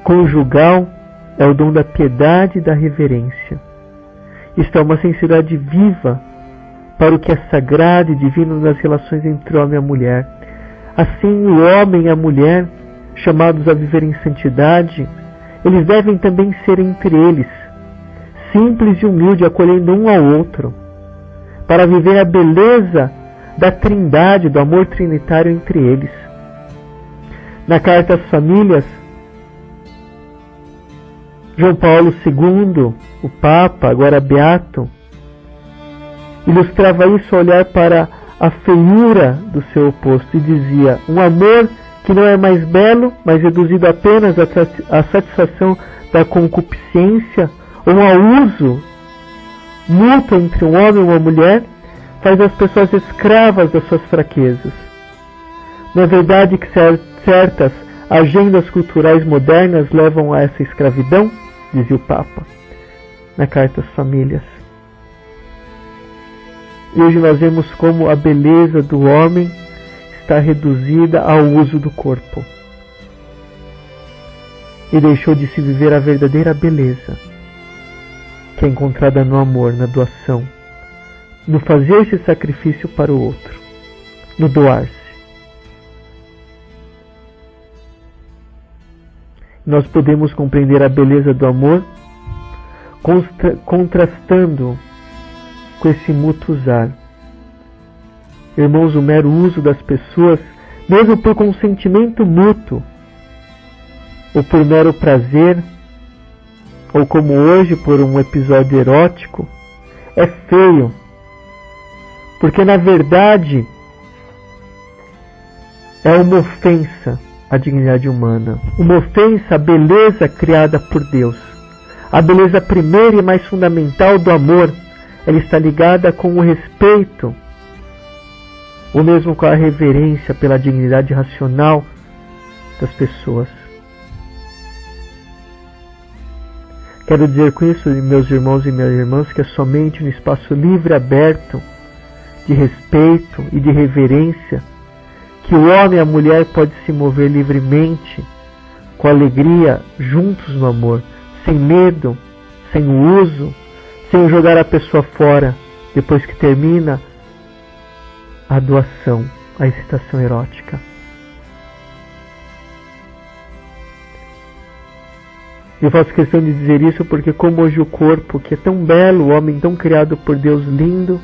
S1: conjugal, é o dom da piedade e da reverência. Isto é uma sensibilidade viva para o que é sagrado e divino nas relações entre o homem e a mulher. Assim, o homem e a mulher, chamados a viver em santidade, eles devem também ser entre eles, simples e humilde, acolhendo um ao outro, para viver a beleza da trindade, do amor trinitário entre eles. Na carta às famílias, João Paulo II, o Papa, agora beato, ilustrava isso ao olhar para a feiura do seu oposto e dizia: um amor que não é mais belo, mas reduzido apenas à satisfação da concupiscência ou ao uso mútuo entre um homem e uma mulher, faz as pessoas escravas das suas fraquezas. Não é verdade que certas agendas culturais modernas levam a essa escravidão? Dizia o Papa na carta às famílias. E hoje nós vemos como a beleza do homem está reduzida ao uso do corpo. E deixou de se viver a verdadeira beleza, que é encontrada no amor, na doação, no fazer esse sacrifício para o outro, no doar-se. Nós podemos compreender a beleza do amor contrastando com esse mútuo usar. Irmãos, o mero uso das pessoas, mesmo por consentimento mútuo, ou por mero prazer, ou como hoje por um episódio erótico, é feio, porque na verdade é uma ofensa à dignidade humana, uma ofensa à beleza criada por Deus. A beleza primeira e mais fundamental do amor, ela está ligada com o respeito, ou mesmo com a reverência pela dignidade racional das pessoas. Quero dizer com isso, meus irmãos e minhas irmãs, que é somente no espaço livre, aberto, de respeito e de reverência, que o homem e a mulher podem se mover livremente, com alegria, juntos no amor, sem medo, sem uso, sem jogar a pessoa fora, depois que termina a doação, a excitação erótica. Eu faço questão de dizer isso porque, como hoje o corpo, que é tão belo, o homem tão criado por Deus, lindo,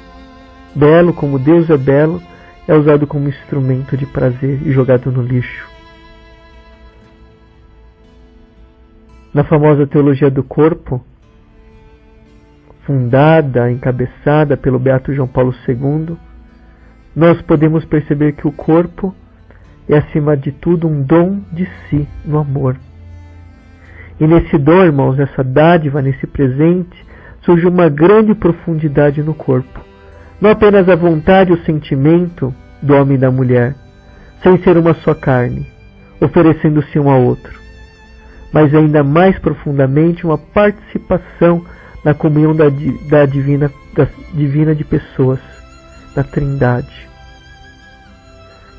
S1: belo como Deus é belo, é usado como instrumento de prazer e jogado no lixo. Na famosa teologia do corpo, fundada, encabeçada pelo beato João Paulo II, nós podemos perceber que o corpo é, acima de tudo, um dom de si no amor. E nesse dom, irmãos, nessa dádiva, nesse presente, surge uma grande profundidade no corpo. Não apenas a vontade e o sentimento do homem e da mulher, sem ser uma só carne, oferecendo-se um ao outro, mas ainda mais profundamente uma participação na comunhão da divina de pessoas, da Trindade.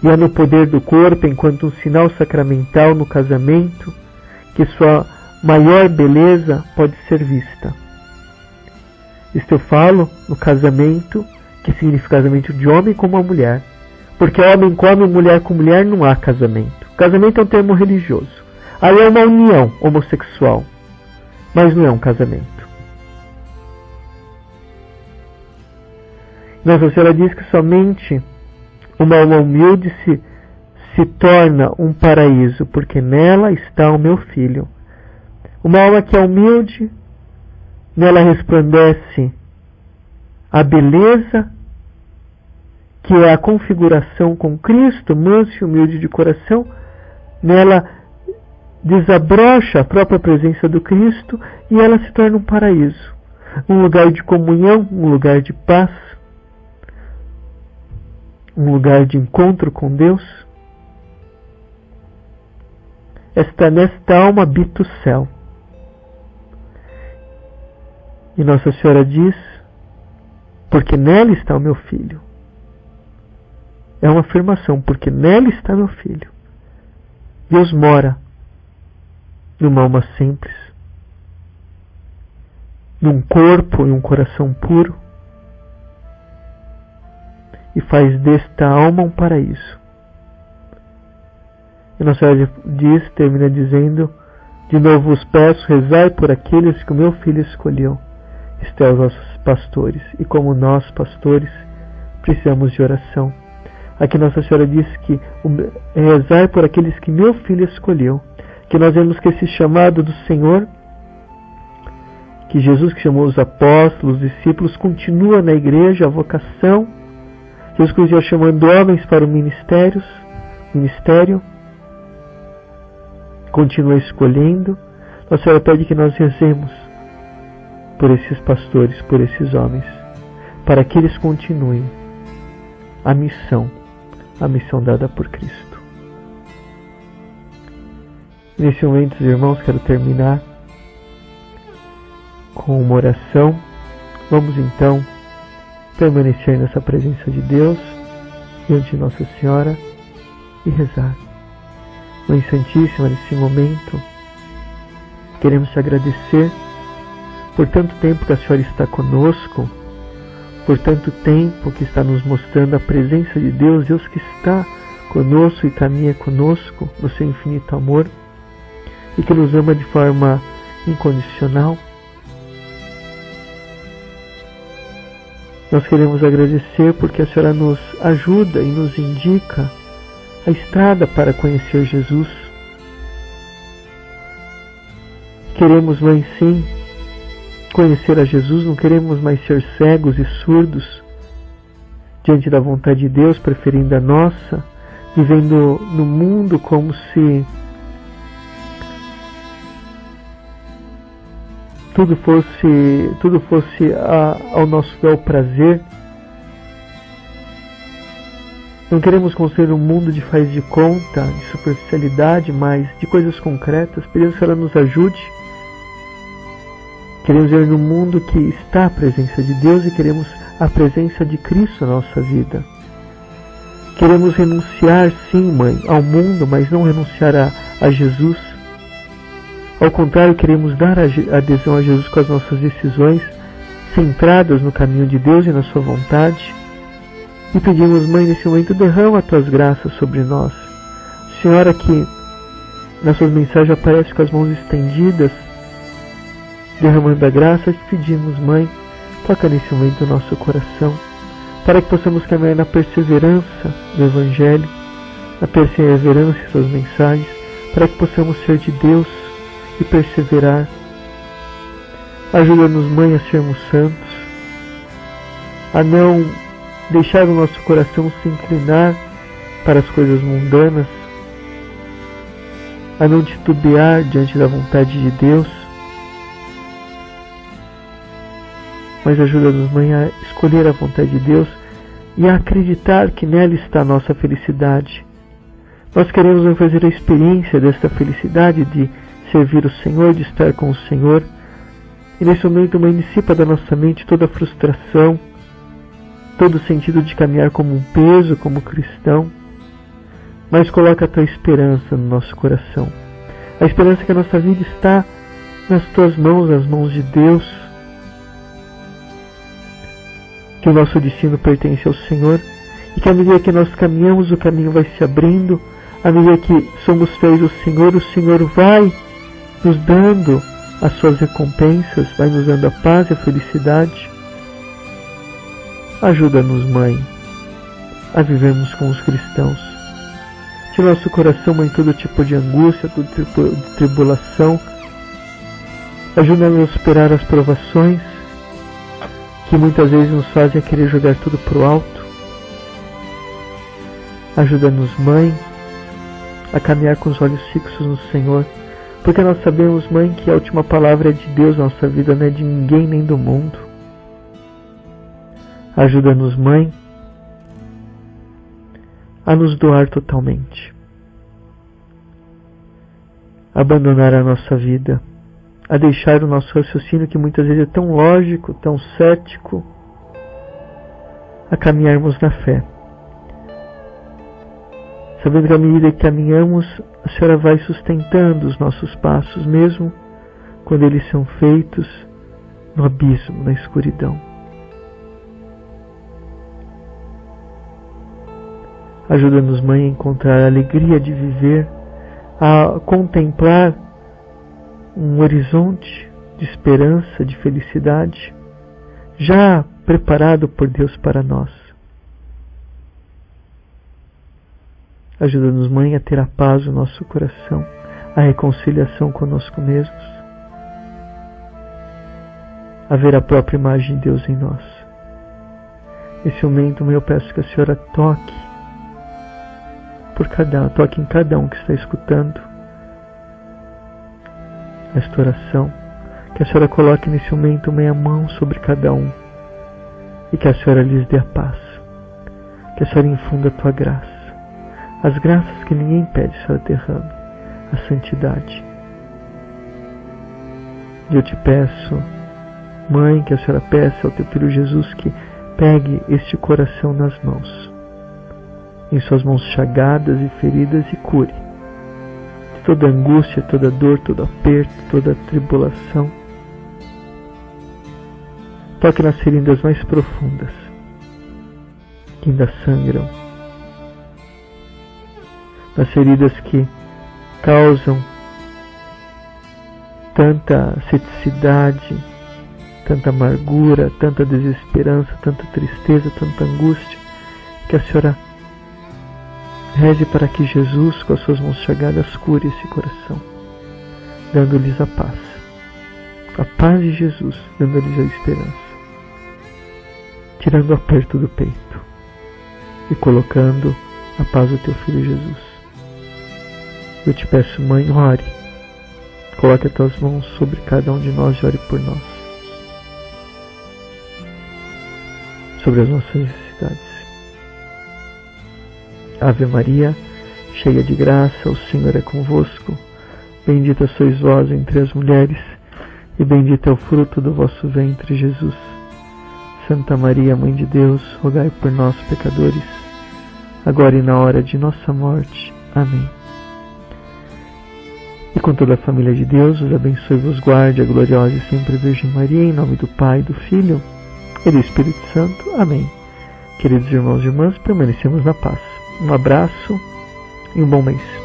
S1: E é no poder do corpo, enquanto um sinal sacramental no casamento, que sua maior beleza pode ser vista. Isto eu falo no casamento, que significa casamento de homem com uma mulher. Porque homem com homem, mulher com mulher, não há casamento. Casamento é um termo religioso. Aí é uma união homossexual, mas não é um casamento. Nossa Senhora diz que somente uma alma humilde se torna um paraíso, porque nela está o meu filho. Uma alma que é humilde, nela resplandece a beleza, que é a configuração com Cristo, manso e humilde de coração. Nela desabrocha a própria presença do Cristo e ela se torna um paraíso, um lugar de comunhão, um lugar de paz, um lugar de encontro com Deus. Nesta alma habita o céu. E Nossa Senhora diz, porque nela está o meu filho. É uma afirmação, porque nela está meu filho. Deus mora numa alma simples, num corpo e um coração puro, e faz desta alma um paraíso. E Nossa Senhora diz, termina dizendo, de novo vos peço, rezai por aqueles que o meu filho escolheu. Isto é, os nossos pastores. E como nós, pastores, precisamos de oração. Aqui Nossa Senhora diz que rezai por aqueles que meu filho escolheu. Que nós vemos que esse chamado do Senhor, que Jesus que chamou os apóstolos, os discípulos, continua na igreja, a vocação. Jesus continua chamando homens para o ministério, continua escolhendo. Nossa Senhora pede que nós rezemos por esses pastores, por esses homens, para que eles continuem a missão dada por Cristo. Nesse momento, irmãos, quero terminar com uma oração. Vamos então permanecer nessa presença de Deus, diante de Nossa Senhora, e rezar. Mãe Santíssima, nesse momento, queremos te agradecer por tanto tempo que a Senhora está conosco, por tanto tempo que está nos mostrando a presença de Deus, Deus que está conosco e caminha conosco no seu infinito amor, e que nos ama de forma incondicional. Nós queremos agradecer porque a Senhora nos ajuda e nos indica a estrada para conhecer Jesus. Queremos, Mãe, sim, conhecer a Jesus, não queremos mais ser cegos e surdos diante da vontade de Deus, preferindo a nossa, vivendo no mundo como se tudo fosse ao nosso bel prazer. Não queremos construir um mundo de faz de conta, de superficialidade, mas de coisas concretas. Pedimos que ela nos ajude. Queremos ver no mundo que está a presença de Deus e queremos a presença de Cristo na nossa vida. Queremos renunciar, sim, Mãe, ao mundo, mas não renunciar a Jesus. Ao contrário, queremos dar adesão a Jesus com as nossas decisões, centradas no caminho de Deus e na sua vontade. E pedimos, Mãe, nesse momento, derrama as tuas graças sobre nós. Senhora, que nas suas mensagens aparece com as mãos estendidas, derramando a graça, te pedimos, Mãe, toca nesse momento o nosso coração, para que possamos caminhar na perseverança do Evangelho, na perseverança em suas mensagens, para que possamos ser de Deus e perseverar. Ajuda-nos, Mãe, a sermos santos, a não deixar o nosso coração se inclinar para as coisas mundanas, a não titubear diante da vontade de Deus, mas ajuda-nos, Mãe, a escolher a vontade de Deus e a acreditar que nela está a nossa felicidade. Nós queremos fazer a experiência desta felicidade de servir o Senhor, de estar com o Senhor. E nesse momento, Mãe, dissipa da nossa mente toda a frustração, todo o sentido de caminhar como um peso, como cristão, mas coloca a tua esperança no nosso coração. A esperança que a nossa vida está nas tuas mãos, nas mãos de Deus. que o nosso destino pertence ao Senhor e que à medida que nós caminhamos, o caminho vai se abrindo, à medida que somos fiéis ao Senhor, o Senhor vai nos dando as suas recompensas, vai nos dando a paz e a felicidade. Ajuda-nos, Mãe, a vivermos com os cristãos. Tira nosso coração, Mãe, todo tipo de angústia, todo tipo de tribulação. Ajuda-nos a superar as provações que muitas vezes nos fazem querer jogar tudo para o alto. Ajuda-nos, Mãe, a caminhar com os olhos fixos no Senhor, porque nós sabemos, Mãe, que a última palavra é de Deus na nossa vida, não é de ninguém nem do mundo. Ajuda-nos, Mãe, a nos doar totalmente, a abandonar a nossa vida, a deixar o nosso raciocínio, que muitas vezes é tão lógico, tão cético, a caminharmos na fé. Sabendo que à medida que caminhamos, a Senhora vai sustentando os nossos passos, mesmo quando eles são feitos no abismo, na escuridão. Ajuda-nos, Mãe, a encontrar a alegria de viver, a contemplar um horizonte de esperança, de felicidade, já preparado por Deus para nós. Ajuda-nos, Mãe, a ter a paz no nosso coração, a reconciliação conosco mesmos, a ver a própria imagem de Deus em nós. Nesse momento, Mãe, eu peço que a Senhora toque em cada um que está escutando esta oração, que a Senhora coloque nesse momento, Mãe, a mão sobre cada um e que a Senhora lhes dê a paz, que a Senhora infunda a Tua graça, as graças que ninguém pede, a Senhora derrame, a santidade. E eu te peço, Mãe, que a Senhora peça ao Teu Filho Jesus que pegue este coração nas mãos, em suas mãos chagadas e feridas, e cure de toda angústia, toda dor, todo aperto, toda tribulação. Toque nas feridas mais profundas, que ainda sangram, nas feridas que causam tanta ceticidade, tanta amargura, tanta desesperança, tanta tristeza, tanta angústia, que a Senhora reze para que Jesus, com as suas mãos chagadas, cure esse coração, dando-lhes a paz de Jesus, dando-lhes a esperança, tirando o aperto do peito e colocando a paz do Teu Filho Jesus. Eu te peço, Mãe, ore, coloque as Tuas mãos sobre cada um de nós e ore por nós, sobre as nossas necessidades. Ave Maria, cheia de graça, o Senhor é convosco. Bendita sois vós entre as mulheres, e bendito é o fruto do vosso ventre, Jesus. Santa Maria, Mãe de Deus, rogai por nós, pecadores, agora e na hora de nossa morte. Amém. E com toda a família de Deus, vos abençoe e vos guarde a gloriosa e sempre Virgem Maria, em nome do Pai, do Filho e do Espírito Santo. Amém. Queridos irmãos e irmãs, permanecemos na paz. Um abraço e um bom mês.